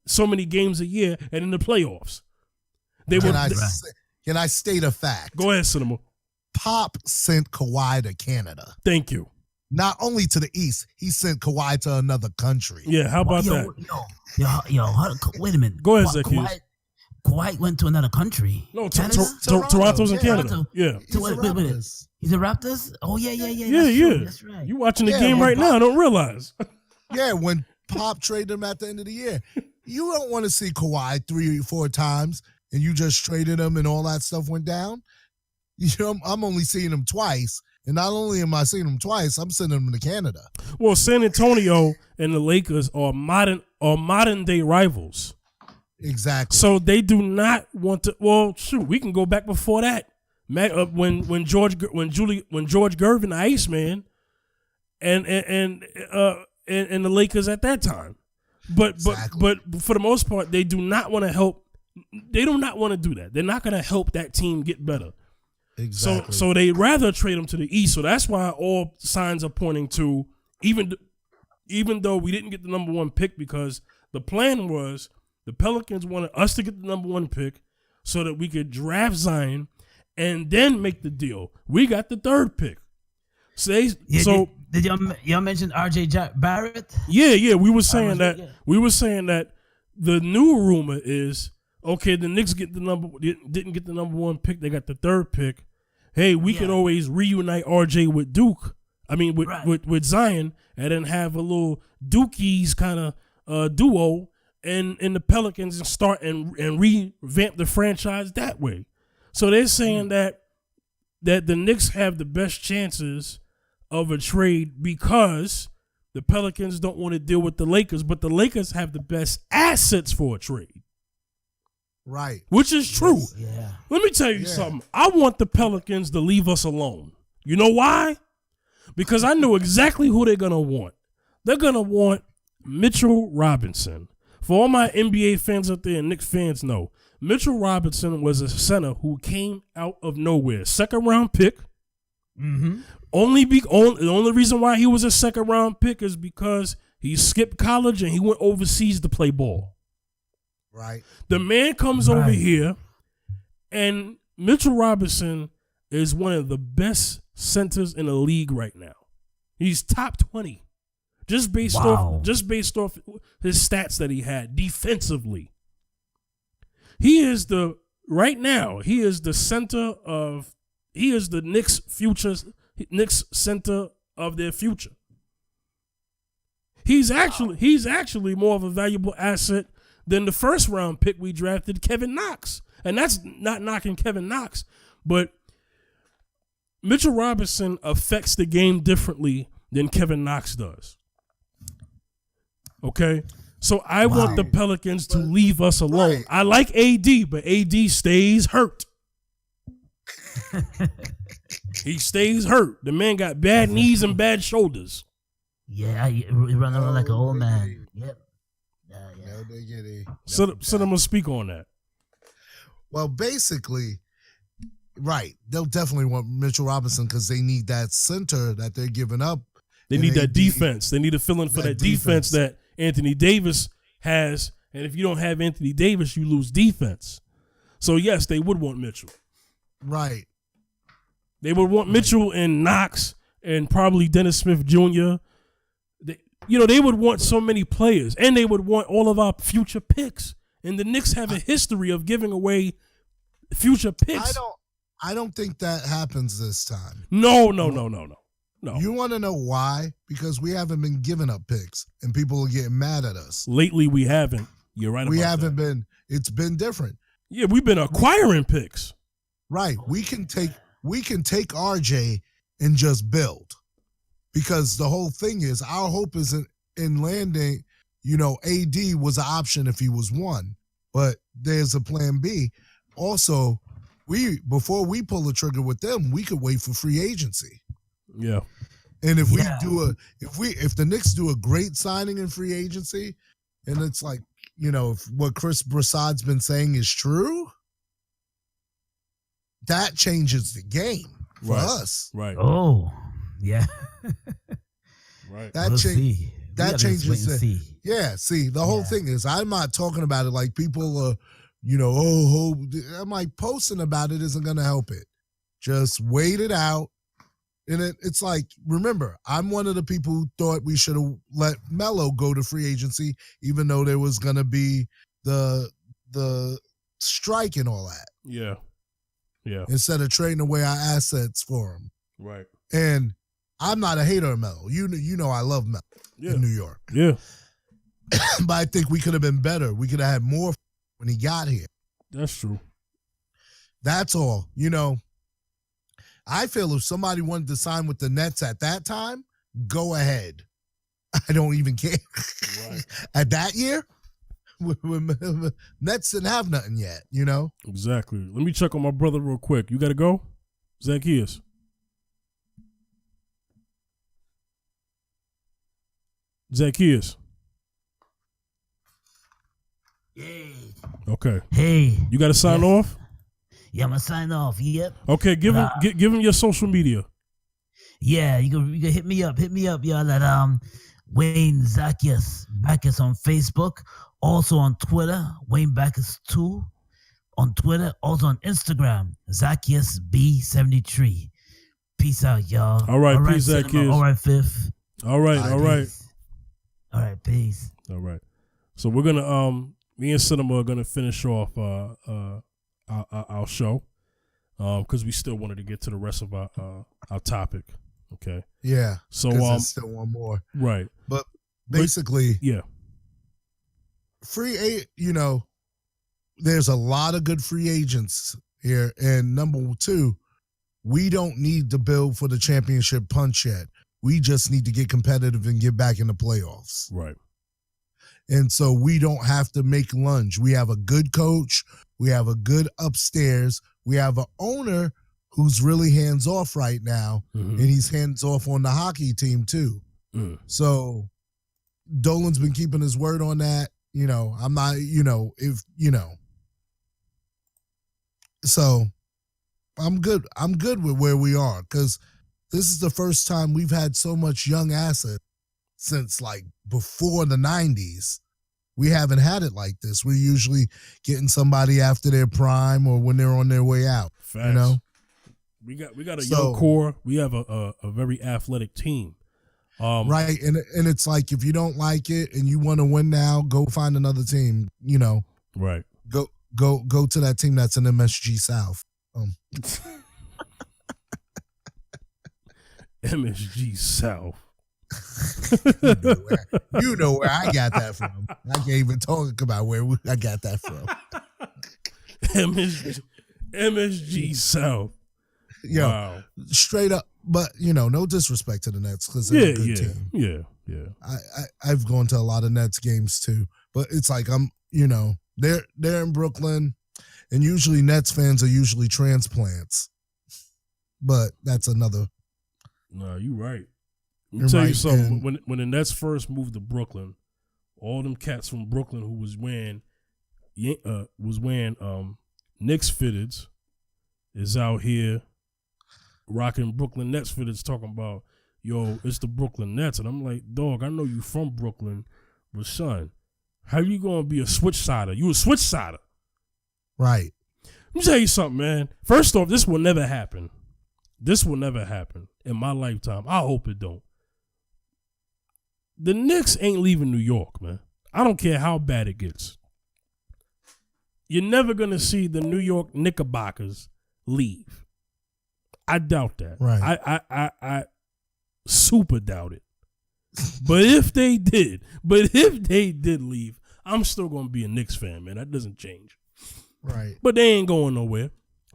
so many games a year and in the playoffs. Can I state a fact? Go ahead, Cinema. Pop sent Kawhi to Canada. Thank you. Not only to the East, he sent Kawhi to another country. Yeah, how about that? Wait a minute. Go ahead, Zaccheus. Kawhi went to another country. No, Toronto's in Canada. Yeah. Wait. He's a Raptors? Oh, yeah. Yeah. That's right. You watching the game right now, I don't realize. Yeah, when Pop traded him at the end of the year. You don't want to see Kawhi 3 or 4 times and you just traded him and all that stuff went down. You know, I'm only seeing him twice. And not only am I seeing him twice, I'm sending him to Canada. Well, San Antonio and the Lakers are modern day rivals. Exactly. So they do not want to. Well, shoot, we can go back before that. When George Gervin, the Iceman, and the Lakers at that time. But for the most part, they do not want to help. They do not want to do that. They're not going to help that team get better. Exactly. So they rather trade them to the East. So that's why all signs are pointing to even though we didn't get the number 1 pick because the plan was. The Pelicans wanted us to get the number 1 pick so that we could draft Zion and then make the deal. We got the 3rd pick. Did y'all mention RJ Barrett? Yeah. We were saying that. Yeah. We were saying that the new rumor is okay. The Knicks didn't get the number 1 pick. They got the 3rd pick. Hey, we could always reunite RJ with Duke. I mean, with Zion, and then have a little Dukies kind of duo. And the Pelicans and start and revamp the franchise that way. So they're saying that the Knicks have the best chances of a trade because the Pelicans don't want to deal with the Lakers, but the Lakers have the best assets for a trade. Right. Which is true. Yeah. Let me tell you something. I want the Pelicans to leave us alone. You know why? Because I know exactly who they're going to want. They're going to want Mitchell Robinson. For all my NBA fans out there and Knicks fans know, Mitchell Robinson was a center who came out of nowhere. 2nd round pick. Mm-hmm. The only reason why he was a 2nd round pick is because he skipped college and he went overseas to play ball. Right. The man comes over here, and Mitchell Robinson is one of the best centers in the league right now. He's top 20. Just based off his stats that he had defensively. He is the Knicks center of their future. He's actually more of a valuable asset than the 1st round pick we drafted, Kevin Knox. And that's not knocking Kevin Knox, but Mitchell Robinson affects the game differently than Kevin Knox does. Okay, so I want the Pelicans to leave us alone. Right. I like AD, but AD stays hurt. He stays hurt. The man got bad knees and bad shoulders. Yeah, he run around like an old man. Yep. So I'm going to speak on that. Well, basically, right. They'll definitely want Mitchell Robinson because they need that center that they're giving up. They need that defense. They need to fill in for that defense that Anthony Davis has, and if you don't have Anthony Davis, you lose defense. So, yes, they would want Mitchell. Right. They would want Mitchell and Knox and probably Dennis Smith Jr. They would want so many players, and they would want all of our future picks. And the Knicks have a history of giving away future picks. I don't think that happens this time. No. You want to know why? Because we haven't been giving up picks, and people are getting mad at us. Lately, we haven't. You're right. We haven't been. It's been different. Yeah, we've been acquiring picks. Right. We can take RJ and just build. Because the whole thing is, our hope isn't in landing, AD was an option if he was one. But there's a plan B. Also, before we pull the trigger with them, we could wait for free agency. Yeah. And if the Knicks do a great signing in free agency, and it's like, if what Chris Broussard's been saying is true, that changes the game for us. Right. Oh, yeah. Right. That changes it. Yeah. See, the whole thing is, I'm not talking about it like people are, I'm like, posting about it isn't going to help it. Just wait it out. And it's like, remember, I'm one of the people who thought we should have let Melo go to free agency, even though there was going to be the strike and all that. Yeah. Yeah. Instead of trading away our assets for him. Right. And I'm not a hater of Melo. You know I love Melo in New York. Yeah. But I think we could have been better. We could have had more when he got here. That's true. That's all. I feel if somebody wanted to sign with the Nets at that time, go ahead. I don't even care. Right. At that year, Nets didn't have nothing yet, Exactly. Let me check on my brother real quick. You got to go? Zaccheus. Zaccheus. Hey. Okay. Hey. You got to sign off? Yeah, I'm gonna sign off. Yep. Okay, give him your social media. Yeah, you can hit me up, y'all at Wayne Zaccheus Backus on Facebook, also on Twitter, Wayne Backus 2 on Twitter, also on Instagram, Zaccheus B73. Peace out, y'all. All right, peace, Zaccheus. All right, Fifth. All right. All right, peace. All right. So we're gonna me and Cinema are gonna finish off our show, because we still wanted to get to the rest of our topic. Okay. Yeah. So there's still one more. Right. But basically, yeah. There's a lot of good free agents here, and number two, we don't need to build for the championship punch yet. We just need to get competitive and get back in the playoffs. Right. And so we don't have to make lunge. We have a good coach. We have a good upstairs. We have an owner who's really hands-off right now, and he's hands-off on the hockey team too. So Dolan's been keeping his word on that. I'm not, So I'm good. I'm good with where we are, because this is the first time we've had so much young asset since like before the 90s. We haven't had it like this. We're usually getting somebody after their prime or when they're on their way out. Facts. We got a young core. We have a very athletic team. Right. And it's like, if you don't like it and you want to win now, go find another team, Right. Go to that team that's in MSG South. MSG South. You know where I got that from. I can't even talk about where I got that from. MSG South. Yo, wow. Straight up. But, no disrespect to the Nets, because they're a good team. Yeah. I've gone to a lot of Nets games too. But it's like, they're in Brooklyn, and usually Nets fans are usually transplants. But that's another. No, you're right. Let me tell you something. When the Nets first moved to Brooklyn, all them cats from Brooklyn who was wearing Knicks fitteds is out here rocking Brooklyn Nets fitteds, talking about, yo, it's the Brooklyn Nets. And I'm like, dog, I know you from Brooklyn, but son, how you gonna be a switch sider? You a switch sider. Right. Let me tell you something, man. First off, this will never happen. This will never happen in my lifetime. I hope it don't. The Knicks ain't leaving New York, man. I don't care how bad it gets. You're never going to see the New York Knickerbockers leave. I doubt that. Right. I super doubt it. But if they did leave, I'm still going to be a Knicks fan, man. That doesn't change. Right. But they ain't going nowhere.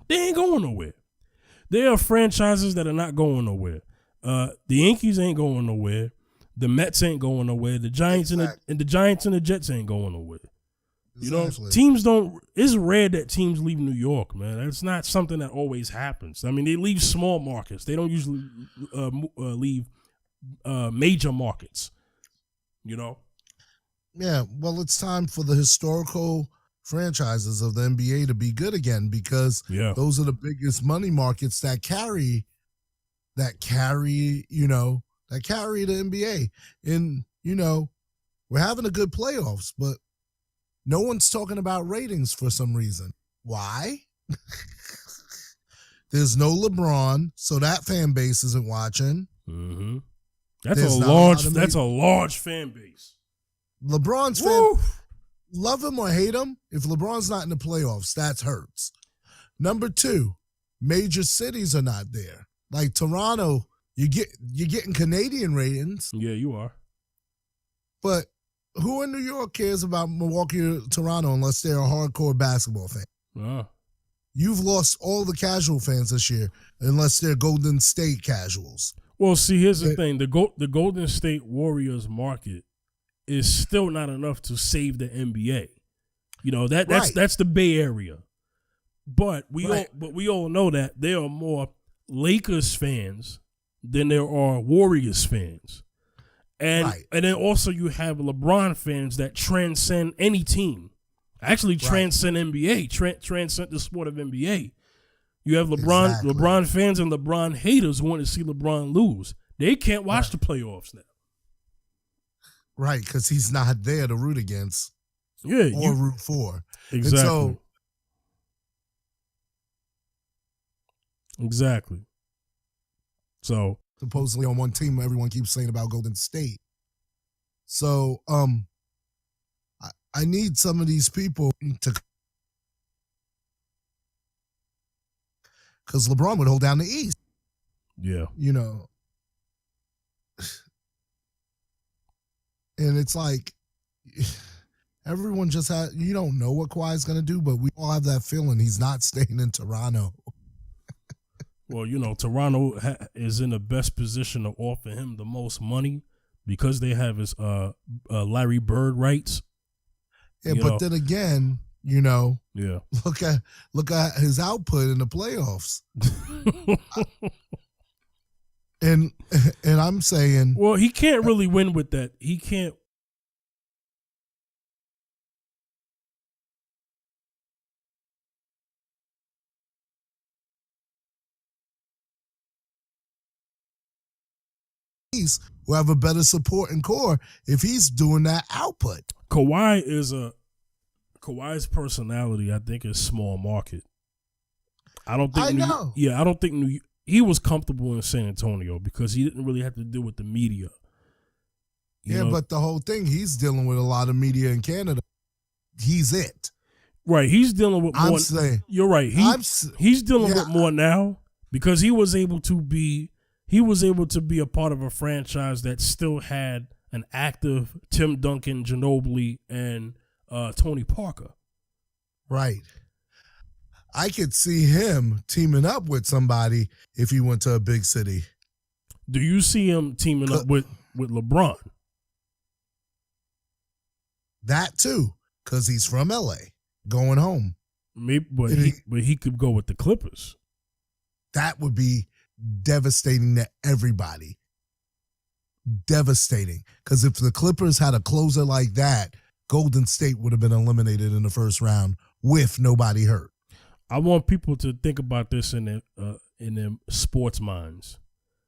They ain't going nowhere. There are franchises that are not going nowhere. The Yankees ain't going nowhere. The Mets ain't going nowhere. The Giants and the Giants and the Jets ain't going nowhere. You know, teams don't. It's rare that teams leave New York, man. It's not something that always happens. I mean, they leave small markets. They don't usually leave major markets. You know. Yeah. Well, it's time for the historical franchises of the NBA to be good again, because those are the biggest money markets that carry the NBA. And, we're having a good playoffs, but no one's talking about ratings for some reason. Why? There's no LeBron, so that fan base isn't watching. Mm-hmm. That's a large fan base. LeBron's fan, love him or hate him, if LeBron's not in the playoffs, that hurts. Number 2, major cities are not there. Like Toronto, you're getting Canadian ratings. Yeah, you are. But who in New York cares about Milwaukee or Toronto unless they're a hardcore basketball fan? You've lost all the casual fans this year unless they're Golden State casuals. Well, see, here's the thing. The Golden State Warriors market is still not enough to save the NBA. You know, that's the Bay Area. But we all know that there are more Lakers fans than there are Warriors fans. And then also you have LeBron fans that transcend any team. Actually transcend NBA, transcend the sport of NBA. You have LeBron fans and LeBron haters who want to see LeBron lose. They can't watch the playoffs now. Right, because he's not there to root against or root for. Exactly. Exactly. So supposedly on one team, everyone keeps saying about Golden State. So I need some of these people to, because LeBron would hold down the East. Yeah. And it's like everyone just you don't know what Kawhi's going to do, but we all have that feeling he's not staying in Toronto. Well, Toronto is in the best position to offer him the most money because they have his Larry Bird rights. Yeah, but then again, look at his output in the playoffs. And I'm saying, well, he can't really win with that. He can't. Who have a better supporting core if he's doing that output. Kawhi's personality, I think, is small market. I don't think he was comfortable in San Antonio because he didn't really have to deal with the media. But the whole thing, he's dealing with a lot of media in Canada. He's it. Right, he's dealing with more. You're right. He's dealing with more now because he was able to be a part of a franchise that still had an active Tim Duncan, Ginobili, and Tony Parker. Right. I could see him teaming up with somebody if he went to a big city. Do you see him teaming up with LeBron? That too, because he's from LA, going home. Maybe, but he could go with the Clippers. That would be devastating to everybody. Devastating. Because if the Clippers had a closer like that, Golden State would have been eliminated in the first round with nobody hurt. I want people to think about this in their sports minds.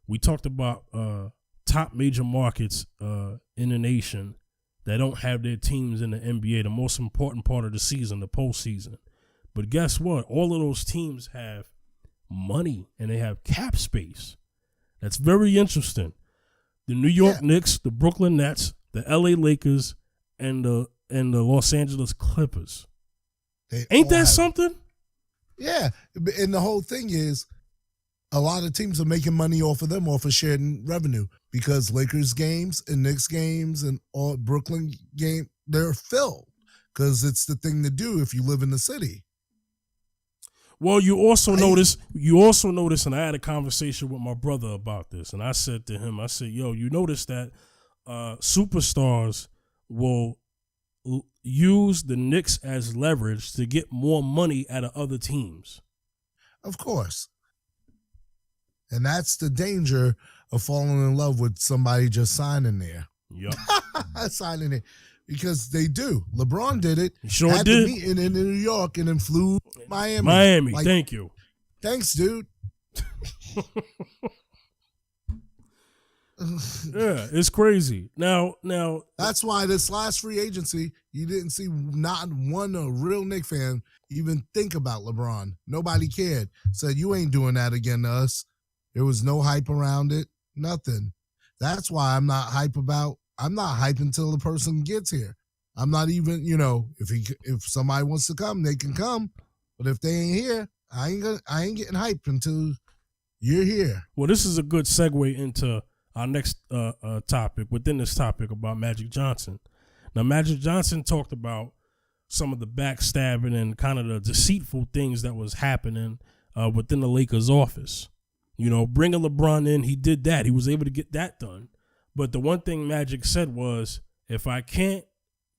We talked about top major markets in the nation that don't have their teams in the NBA, the most important part of the season, the postseason. But guess what? All of those teams have money and they have cap space. That's very interesting. The New York Knicks, the Brooklyn Nets, the LA Lakers, and the Los Angeles Clippers. Ain't that something? Yeah. And the whole thing is a lot of teams are making money off of them, off of shared revenue, because Lakers games and Knicks games and all Brooklyn game, they're filled because it's the thing to do if you live in the city. Well, you also notice, and I had a conversation with my brother about this, and I said to him, I said, yo, you notice that superstars will use the Knicks as leverage to get more money out of other teams. Of course. And that's the danger of falling in love with somebody just signing there. Yep. Signing it. Because they do. LeBron did it. He sure had did. the meeting in New York and then flew to Miami. Miami, thank you. Thanks, dude. Yeah, it's crazy. Now that's why this last free agency, you didn't see not one a real Knicks fan even think about LeBron. Nobody cared. Said, you ain't doing that again to us. There was no hype around it. Nothing. That's why I'm not hype until the person gets here. I'm not even, if somebody wants to come, they can come. But if they ain't here, I ain't getting hyped until you're here. Well, this is a good segue into our next topic within this topic about Magic Johnson. Now, Magic Johnson talked about some of the backstabbing and kind of the deceitful things that was happening within the Lakers office. Bringing LeBron in, he did that. He was able to get that done. But the one thing Magic said was, if I can't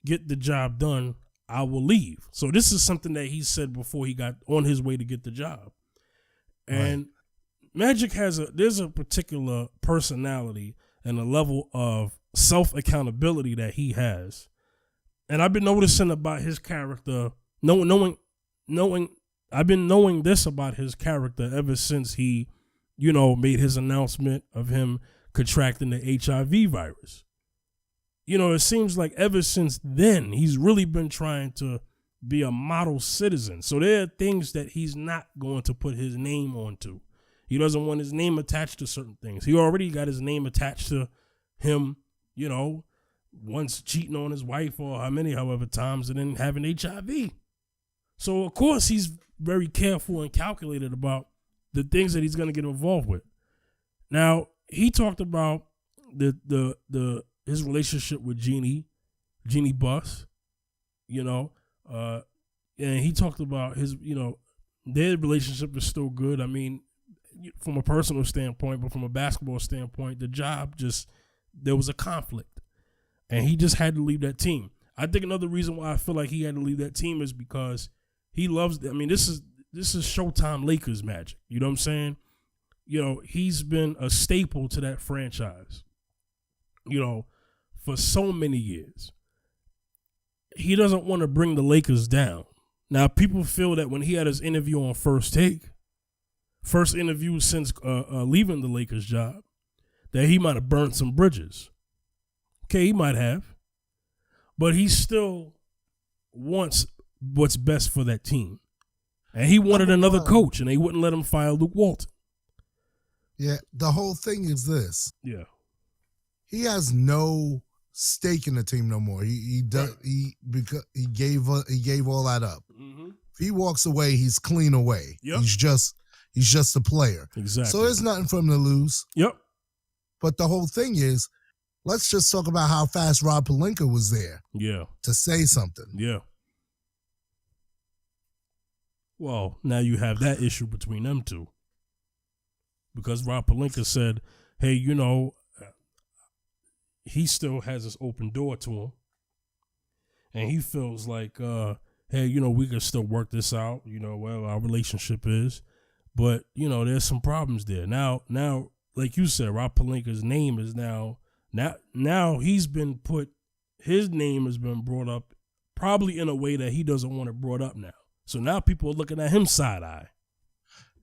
get the job done, I will leave. So this is something that he said before he got on his way to get the job. And right. Magic there's a particular personality and a level of self-accountability that he has. And I've been noticing about his character, I've been knowing this about his character ever since he, made his announcement of him contracting the HIV virus. It seems like ever since then, he's really been trying to be a model citizen. So there are things that he's not going to put his name onto. He doesn't want his name attached to certain things. He already got his name attached to him, once cheating on his wife or however times, and then having HIV. So, of course, he's very careful and calculated about the things that he's going to get involved with. Now, he talked about his relationship with Jeannie Buss, and he talked about his, their relationship is still good. I mean, from a personal standpoint, but from a basketball standpoint, the job there was a conflict, and he just had to leave that team. I think another reason why I feel like he had to leave that team is because he loves, this is Showtime Lakers Magic. You know what I'm saying? He's been a staple to that franchise, for so many years. He doesn't want to bring the Lakers down. Now, people feel that when he had his interview on First interview since leaving the Lakers job, that he might have burnt some bridges. Okay, he might have. But he still wants what's best for that team. And he wanted another coach, and they wouldn't let him fire Luke Walton. Yeah, the whole thing is this. Yeah. He has no stake in the team no more. He gave all that up. Mm-hmm. If he walks away, he's clean away. Yep. He's just a player. Exactly. So there's nothing for him to lose. Yep. But the whole thing is, let's just talk about how fast Rob Pelinka was there. Yeah. To say something. Yeah. Well, now you have that issue between them two. Because Rob Pelinka said, hey, he still has this open door to him. And he feels like, hey, we can still work this out, whatever our relationship is. But, there's some problems there. Now, like you said, Rob Pelinka's name is now his name has been brought up probably in a way that he doesn't want it brought up now. So now people are looking at him side eye.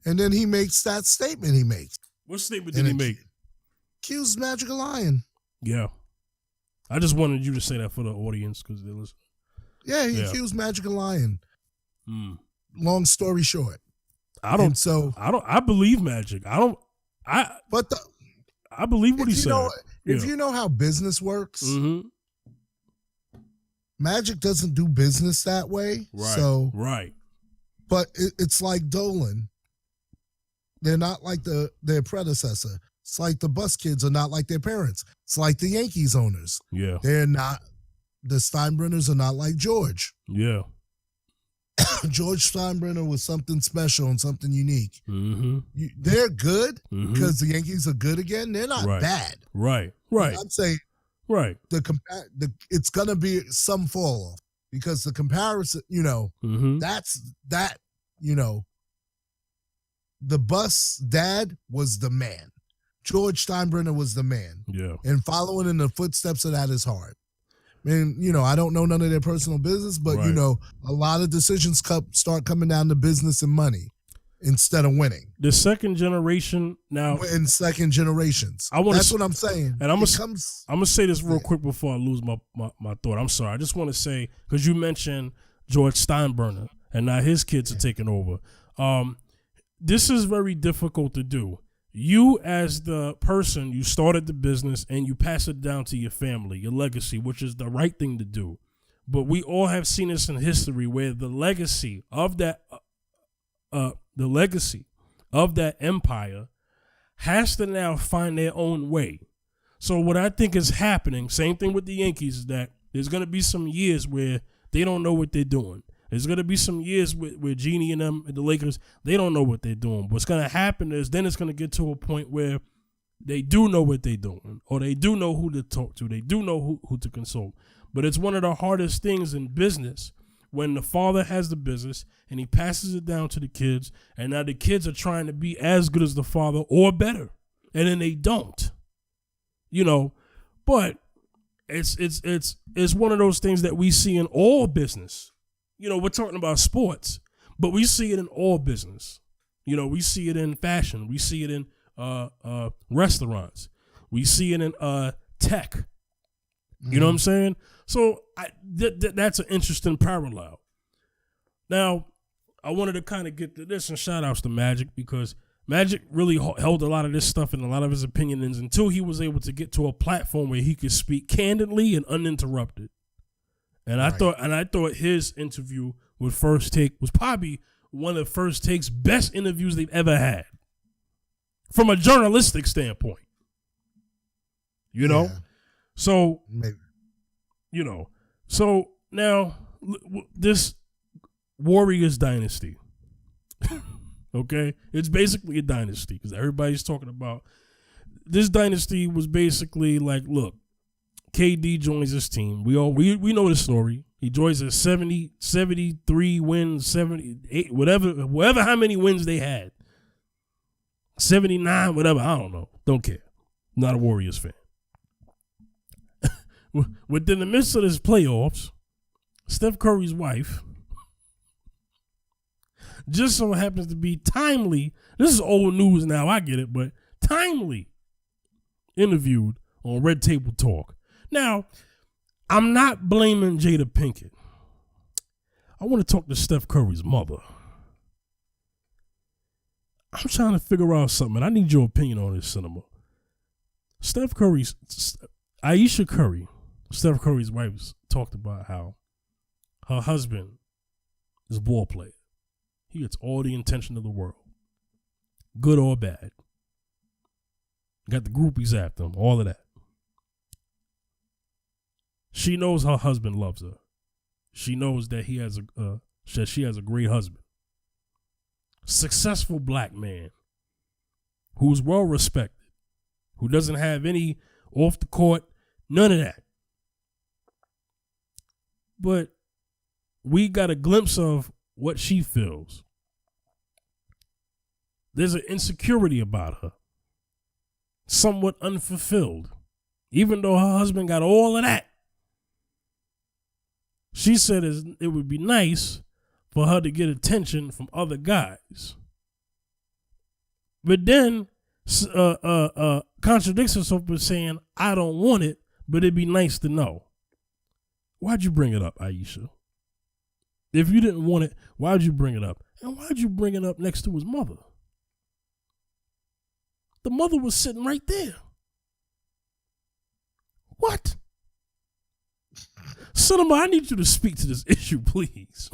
And then he makes that statement he makes. What statement did he make? Accused Magic of lying. Yeah. I just wanted you to say that for the audience because they listen. Yeah, he accused Magic of lying. Long story short. I believe Magic. I believe what he said. If you know how business works, mm-hmm. Magic doesn't do business that way. Right. Right. But it's like Dolan. They're not like their predecessor. It's like the Bus kids are not like their parents. It's like the Yankees owners. Yeah. They're not, the Steinbrenners are not like George. Yeah. George Steinbrenner was something special and something unique. Mm-hmm. They're good Mm-hmm. because the Yankees are good again. They're not bad. Right. I'm saying Right. it's gonna be some fall off because the comparison, Mm-hmm. the bus dad was the man. George Steinbrenner was the man. Yeah. And following in the footsteps of that is hard. And, I don't know none of their personal business, but, Right. A lot of decisions start coming down to business and money instead of winning. The second generation now. In second generations. That's what I'm saying. And I'm going to say this real quick before I lose my thought. I'm sorry. I just want to say, because you mentioned George Steinbrenner and now his kids are taking over. This is very difficult to do. You, as the person, you started the business and you pass it down to your family, your legacy, which is the right thing to do. But we all have seen this in history where the legacy of that empire has to now find their own way. So what I think is happening, same thing with the Yankees, is that there's going to be some years where they don't know what they're doing. There's going to be some years with Jeannie and them and the Lakers, they don't know what they're doing. What's going to happen is then it's going to get to a point where they do know what they're doing, or they do know who to talk to. They do know who to consult. But it's one of the hardest things in business when the father has the business and he passes it down to the kids, and now the kids are trying to be as good as the father or better, and then they don't. But it's one of those things that we see in all business. We're talking about sports, but we see it in all business. We see it in fashion. We see it in restaurants. We see it in tech. You know what I'm saying? So that's an interesting parallel. Now, I wanted to kind of get to this, and shout outs to Magic, because Magic really held a lot of this stuff and a lot of his opinions until he was able to get to a platform where he could speak candidly and uninterrupted. And I thought his interview with First Take was probably one of First Take's best interviews they've ever had, from a journalistic standpoint. Yeah. So Maybe. So now this Warriors dynasty, okay, it's basically a dynasty because everybody's talking about this dynasty. Was basically like, look, KD joins this team. We know the story. He joins a 73 wins, 78, whatever how many wins they had. 79, whatever, I don't know. Don't care. Not a Warriors fan. Within the midst of this playoffs, Steph Curry's wife just so happens to be timely. This is old news now, I get it, but timely interviewed on Red Table Talk. Now, I'm not blaming Jada Pinkett. I want to talk to Steph Curry's mother. I'm trying to figure out something. I need your opinion on this, Cinema. Ayesha Curry, Steph Curry's wife, talked about how her husband is a ball player. He gets all the attention of the world, good or bad. Got the groupies after him, all of that. She knows her husband loves her. She knows that she has a great husband. Successful black man who's well respected, who doesn't have any off the court, none of that. But we got a glimpse of what she feels. There's an insecurity about her, somewhat unfulfilled, even though her husband got all of that. She said it would be nice for her to get attention from other guys. But then contradicts herself by saying, I don't want it, but it'd be nice to know. Why'd you bring it up, Ayesha? If you didn't want it, why'd you bring it up? And why'd you bring it up next to his mother? The mother was sitting right there. What? Cinema, I need you to speak to this issue, please.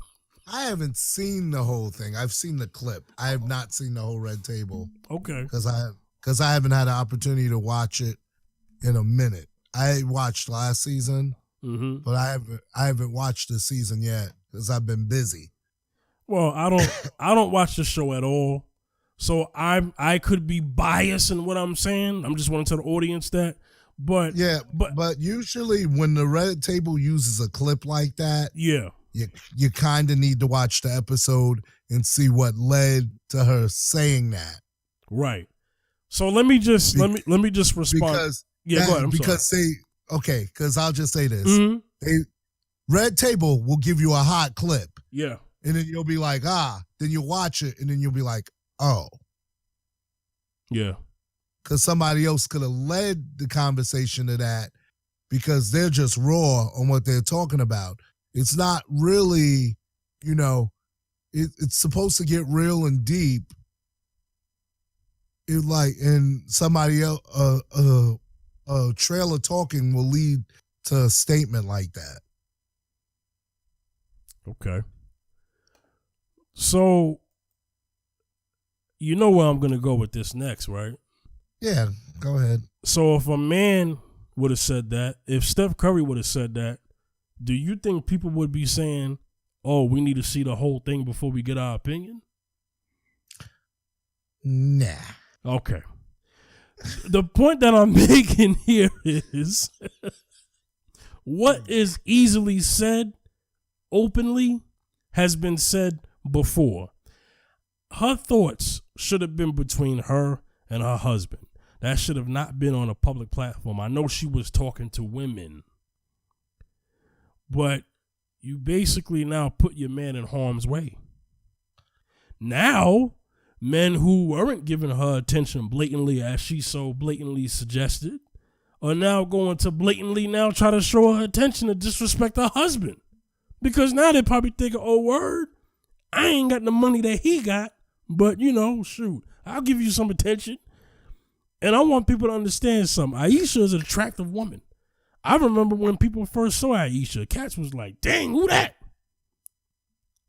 I haven't seen the whole thing. I've seen the clip. I have not seen the whole Red Table. Okay. Because I haven't had an opportunity to watch it in a minute. I watched last season, but I haven't watched this season yet because I've been busy. Well, I don't watch the show at all, so I could be biased in what I'm saying. I'm just wanting to tell the audience that. But usually when the Red Table uses a clip like that, yeah, you kind of need to watch the episode and see what led to her saying that. Right. So let me just respond. Go ahead. Because I'll just say this. Mm-hmm. Red Table will give you a hot clip. Yeah. And then you'll be like, then you'll watch it and then you'll be like, oh. Yeah. Because somebody else could have led the conversation to that because they're just raw on what they're talking about. It's not really, it's supposed to get real and deep. And somebody else, a trailer talking will lead to a statement like that. Okay. So, you know where I'm going to go with this next, right? Yeah, go ahead. So if a man would have said that, if Steph Curry would have said that, do you think people would be saying, oh, we need to see the whole thing before we get our opinion? Nah. Okay. The point that I'm making here is what is easily said openly has been said before. Her thoughts should have been between her and her husband. That should have not been on a public platform. I know she was talking to women, but you basically now put your man in harm's way. Now, men who weren't giving her attention blatantly, as she so blatantly suggested, are now going to blatantly now try to show her attention to disrespect her husband. Because now they probably thinking, oh, word, I ain't got the money that he got, but, shoot, I'll give you some attention. And I want people to understand something. Ayesha is an attractive woman. I remember when people first saw Ayesha, cats was like, dang, who that?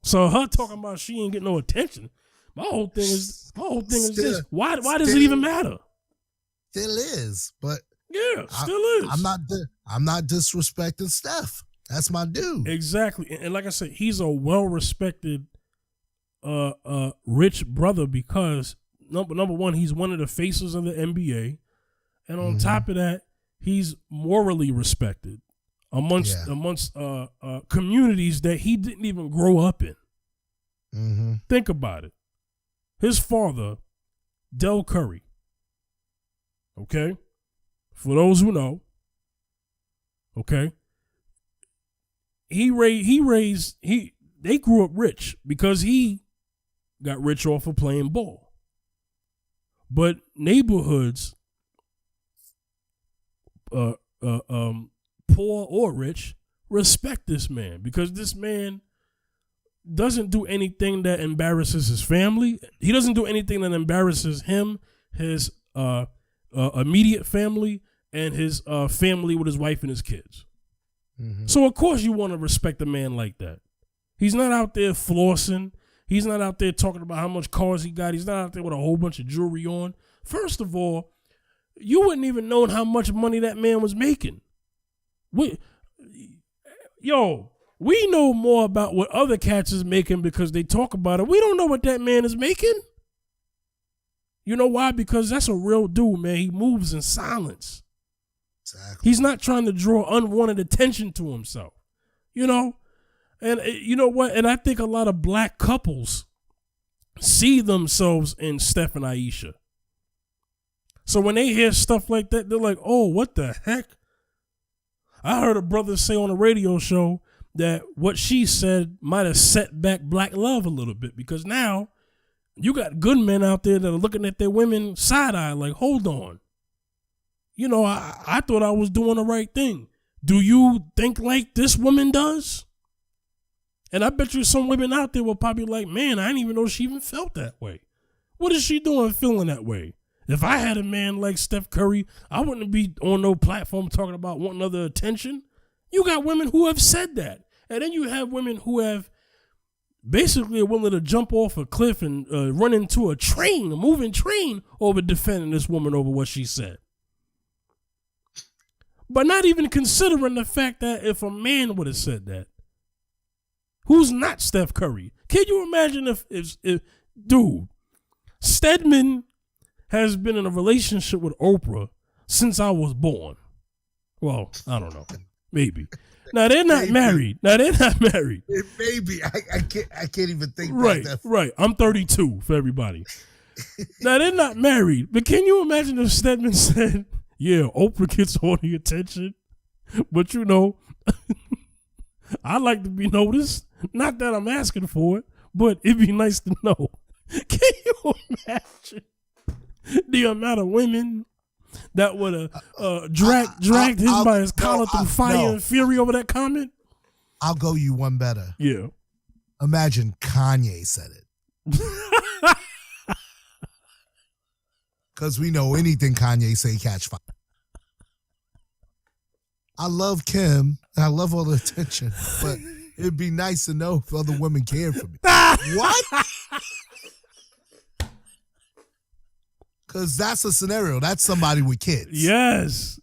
So her talking about she ain't getting no attention. My whole thing is this. Why does it even matter? Still is, but yeah, still is. I'm not disrespecting Steph. That's my dude. Exactly. And like I said, he's a well-respected rich brother because number one, he's one of the faces of the NBA. And on top of that, he's morally respected amongst communities that he didn't even grow up in. Mm-hmm. Think about it. His father, Del Curry, okay? For those who know, okay? They grew up rich because he got rich off of playing ball. But neighborhoods, poor or rich, respect this man because this man doesn't do anything that embarrasses his family. He doesn't do anything that embarrasses him, his immediate family, and his family with his wife and his kids. Mm-hmm. So, of course, you want to respect a man like that. He's not out there flossing. He's not out there talking about how much cars he got. He's not out there with a whole bunch of jewelry on. First of all, you wouldn't even know how much money that man was making. We know more about what other cats is making because they talk about it. We don't know what that man is making. You know why? Because that's a real dude, man. He moves in silence. Exactly. He's not trying to draw unwanted attention to himself. And you know what? And I think a lot of black couples see themselves in Steph and Ayesha. So when they hear stuff like that, they're like, oh, what the heck? I heard a brother say on a radio show that what she said might have set back black love a little bit because now you got good men out there that are looking at their women side-eye like, hold on. I thought I was doing the right thing. Do you think like this woman does? And I bet you some women out there will probably like, man, I didn't even know she even felt that way. What is she doing feeling that way? If I had a man like Steph Curry, I wouldn't be on no platform talking about wanting other attention. You got women who have said that. And then you have women who have basically are willing to jump off a cliff and run into a moving train over defending this woman over what she said. But not even considering the fact that if a man would have said that, Who's not Steph Curry? Can you imagine if dude, Stedman has been in a relationship with Oprah since I was born. Well, I don't know. Maybe. Now they're not married. Maybe. I can't even think right, that. Right. I'm 32 for everybody. Now they're not married. But can you imagine if Stedman said, yeah, Oprah gets all the attention, but I like to be noticed. Not that I'm asking for it, but it'd be nice to know. Can you imagine the amount of women that would have dragged him by his collar through fire and fury over that comment? I'll go you one better. Yeah. Imagine Kanye said it. Because we know anything Kanye say catch fire. I love Kim, and I love all the attention, but it'd be nice to know if other women care for me. What? Because that's a scenario. That's somebody with kids. Yes.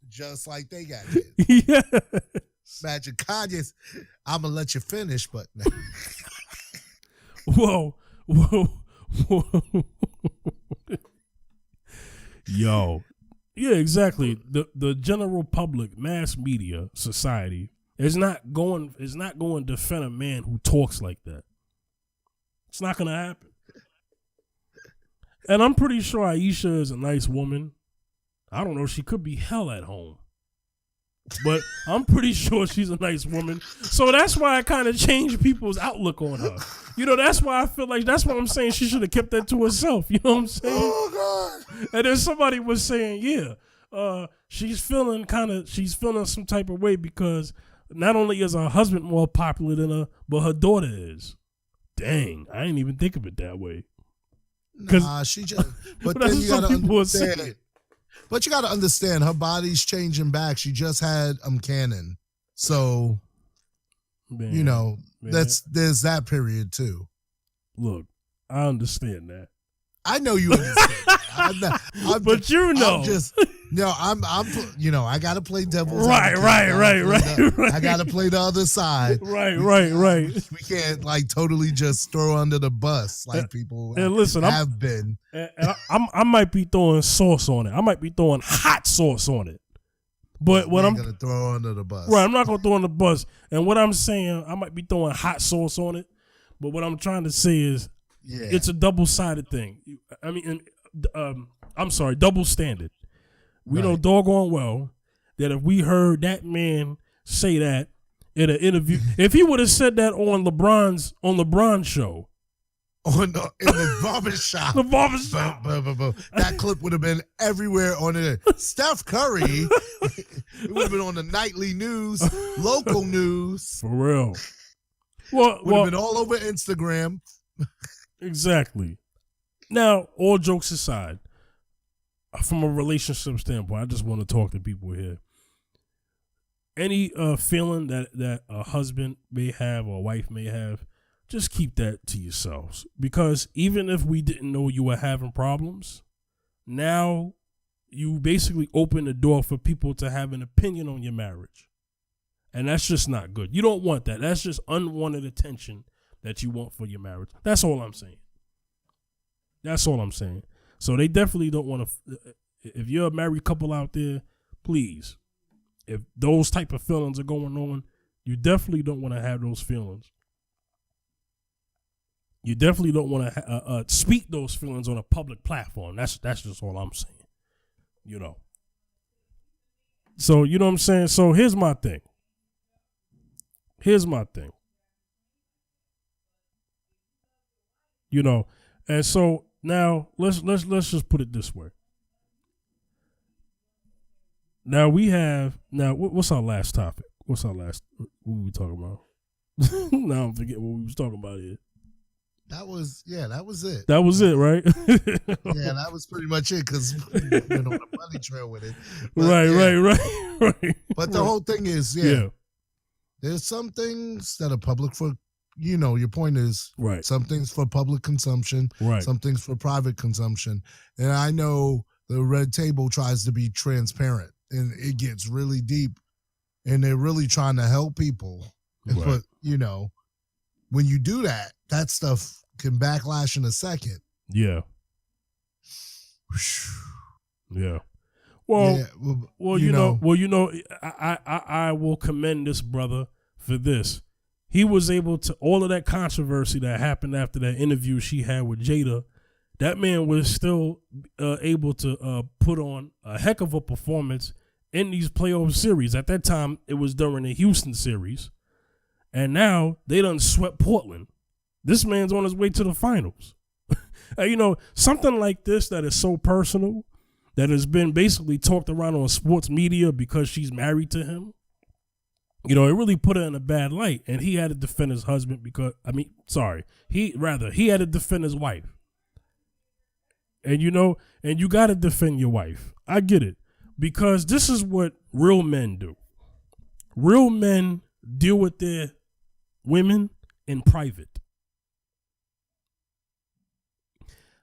Just like they got kids. Yes. Imagine Kanye's, I'm going to let you finish, but. Whoa. Yo. Yeah, exactly. The general public, mass media, society is not going to defend a man who talks like that. It's not going to happen. And I'm pretty sure Ayesha is a nice woman. I don't know. She could be hell at home. But I'm pretty sure she's a nice woman. So that's why I kind of changed people's outlook on her. That's why I feel like, that's why I'm saying she should have kept that to herself. You know what I'm saying? Oh, God. And then somebody was saying, she's feeling some type of way because not only is her husband more popular than her, but her daughter is. Dang, I didn't even think of it that way. Nah, she just. But then you gotta understand. But you gotta understand, her body's changing back. She just had Cannon, so there's that period too. Look, I understand that. I know you understand. I'm I gotta play devil's advocate. Right. I gotta play the other side. Right. We can't totally just throw under the bus like people have been. And I might be throwing sauce on it. I might be throwing hot sauce on it. But what I'm gonna throw under the bus. Right, I'm not gonna throw on the bus. And what I'm saying, I might be throwing hot sauce on it. But what I'm trying to say is, it's a double-sided thing. I mean, I'm sorry, double standard. We know doggone well that if we heard that man say that in an interview, if he would have said that on LeBron's show, in the barbershop, that clip would have been everywhere on it. Steph Curry, it would have been on the nightly news, local news, for real. Would have been all over Instagram. Exactly. Now, all jokes aside, from a relationship standpoint, I just want to talk to people here. Any feeling that a husband may have or a wife may have, just keep that to yourselves. Because even if we didn't know you were having problems, now you basically open the door for people to have an opinion on your marriage. And that's just not good. You don't want that. That's just unwanted attention that you want for your marriage. That's all I'm saying. So they definitely don't want to. If you're a married couple out there, please, if those type of feelings are going on, you definitely don't want to have those feelings. You definitely don't want to speak those feelings on a public platform. That's just all I'm saying. So you know what I'm saying. So here's my thing. And so now let's just put it this way. Now what's our last topic? What were we talking about? Now I'm forgetting what we was talking about here. That was it. That was it, right? Yeah, that was pretty much it because we've been on a bunny trail with it. But, right. But the whole thing is, there's some things that are public for, your point is, right. Some things for public consumption, right. Some things for private consumption. And I know the red table tries to be transparent and it gets really deep and they're really trying to help people. Right. But, you know, when you do that, that stuff can backlash in a second. Yeah. Yeah. Well, yeah, I will commend this brother for this. He was able to, all of that controversy that happened after that interview she had with Jada, that man was still able to put on a heck of a performance in these playoff series. At that time, it was during the Houston series. And now they done swept Portland. This man's on his way to the finals. You know, something like this that is so personal, that has been basically talked around on sports media because she's married to him. You know, it really put her in a bad light. And he had to defend his husband because, he had to defend his wife. And, you know, and you got to defend your wife. I get it. Because this is what real men do. Real men deal with their women in private.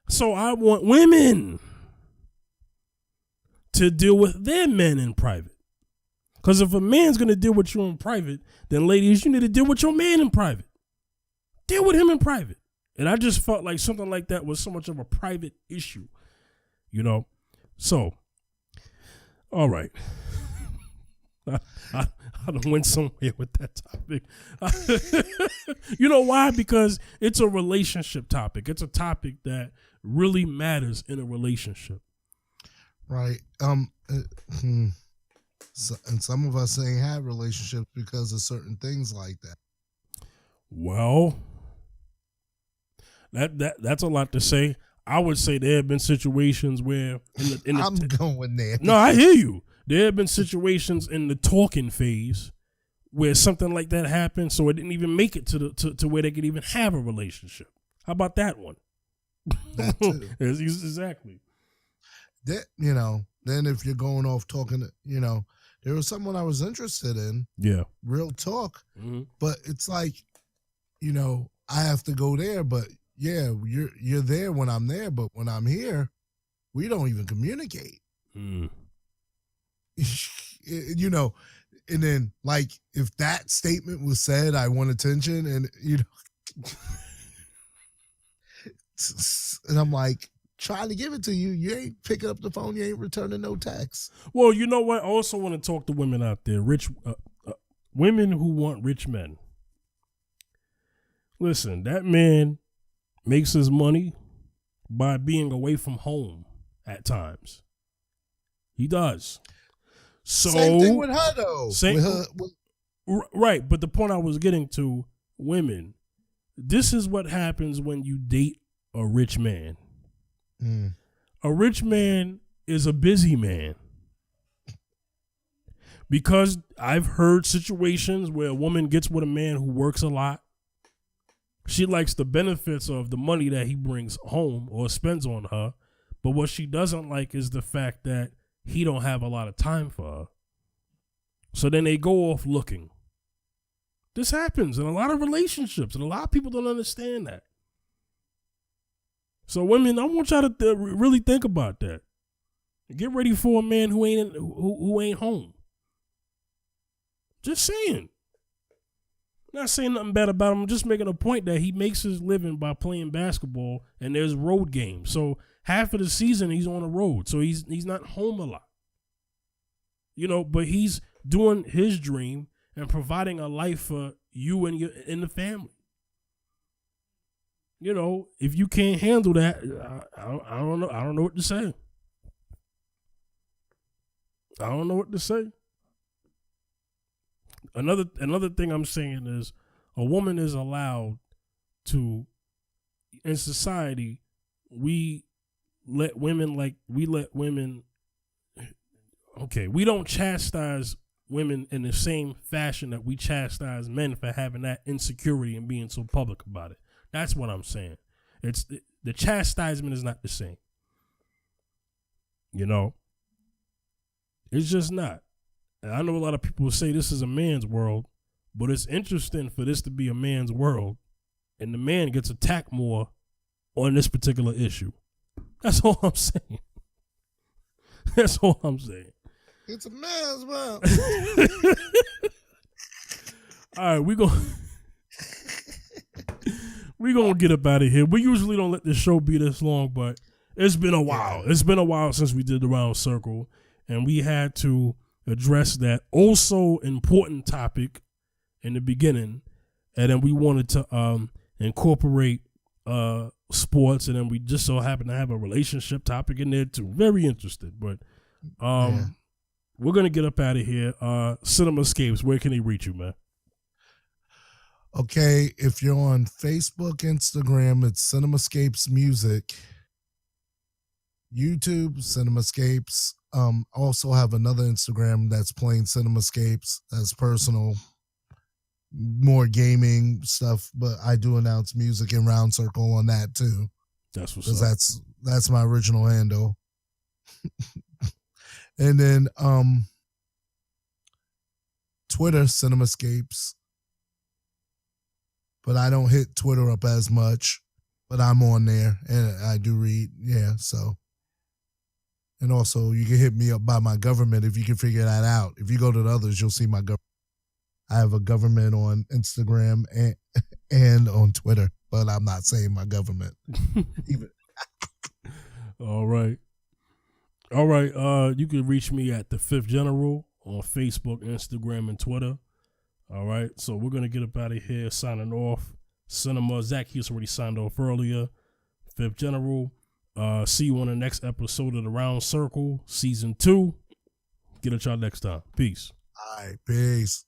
So I want women to deal with their men in private. Because if a man's going to deal with you in private, then ladies, you need to deal with your man in private. Deal with him in private. And I just felt like something like that was so much of a private issue, you know? So, all right. I don't went somewhere with that topic. You know why? Because it's a relationship topic. It's a topic that really matters in a relationship. Right. So, and some of us ain't had relationships because of certain things like that. Well, that's a lot to say. I would say there have been situations where I'm going there. No, I hear you. There have been situations in the talking phase where something like that happened, so it didn't even make it to where they could even have a relationship. How about that one? That too. Exactly. That, you know, then if you're going off talking, you know, there was someone I was interested in. Yeah. Real talk. Mm-hmm. But it's like, you know, I have to go there, but yeah, you're there when I'm there, but when I'm here, we don't even communicate. Mm. You know, and then like if that statement was said, I want attention, and you know, and I'm like trying to give it to you, you ain't picking up the phone, you ain't returning no text. Well, you know what? I also want to talk to women out there, rich women who want rich men. Listen, that man makes his money by being away from home at times. He does. So same thing with her though. Right, but the point I was getting to, women, this is what happens when you date a rich man. Mm. A rich man is a busy man. Because I've heard situations where a woman gets with a man who works a lot. She likes the benefits of the money that he brings home or spends on her. But what she doesn't like is the fact that he don't have a lot of time for her. So then they go off looking. This happens in a lot of relationships, and a lot of people don't understand that. So women, I want y'all to really think about that. Get ready for a man who ain't home. Just saying. Not saying nothing bad about him. I'm just making a point that he makes his living by playing basketball, and there's road games. So half of the season he's on the road, so he's not home a lot. You know, but he's doing his dream and providing a life for you and the family. You know, if you can't handle that, I don't know. I don't know what to say. I don't know what to say. Another thing I'm saying is a woman is allowed to, in society, we let women, we don't chastise women in the same fashion that we chastise men for having that insecurity and being so public about it. That's what I'm saying. It's the chastisement is not the same. You know, it's just not. And I know a lot of people say this is a man's world, but it's interesting for this to be a man's world, and the man gets attacked more on this particular issue. That's all I'm saying. That's all I'm saying. It's a man's world. right, we gonna get up out of here. We usually don't let the show be this long, but it's been a while. It's been a while since we did the round circle, and we had to address that also important topic in the beginning, and then we wanted to incorporate sports, and then we just so happened to have a relationship topic in there too. Very interested, but we're gonna get up out of here. Cinemascapes, where can they reach you, man? Okay, if you're on Facebook, Instagram, it's Cinemascapes Music. YouTube, Cinemascapes. Also have another Instagram that's plain Cinemascapes. That's personal, more gaming stuff, but I do announce music in Round Circle on that too. That's what's up. That's my original handle. And then Twitter, Cinemascapes. But I don't hit Twitter up as much, but I'm on there and I do read. Yeah, so. And also, you can hit me up by my government if you can figure that out. If you go to the others, you'll see my government. I have a government on Instagram and on Twitter, but I'm not saying my government. All right. You can reach me at The Fifth General on Facebook, Instagram, and Twitter. All right. So we're going to get up out of here, signing off. Cinema. Zaccheus already signed off earlier. Fifth General. See you on the next episode of The Round Circle, Season 2. Get at y'all next time. Peace. All right. Peace.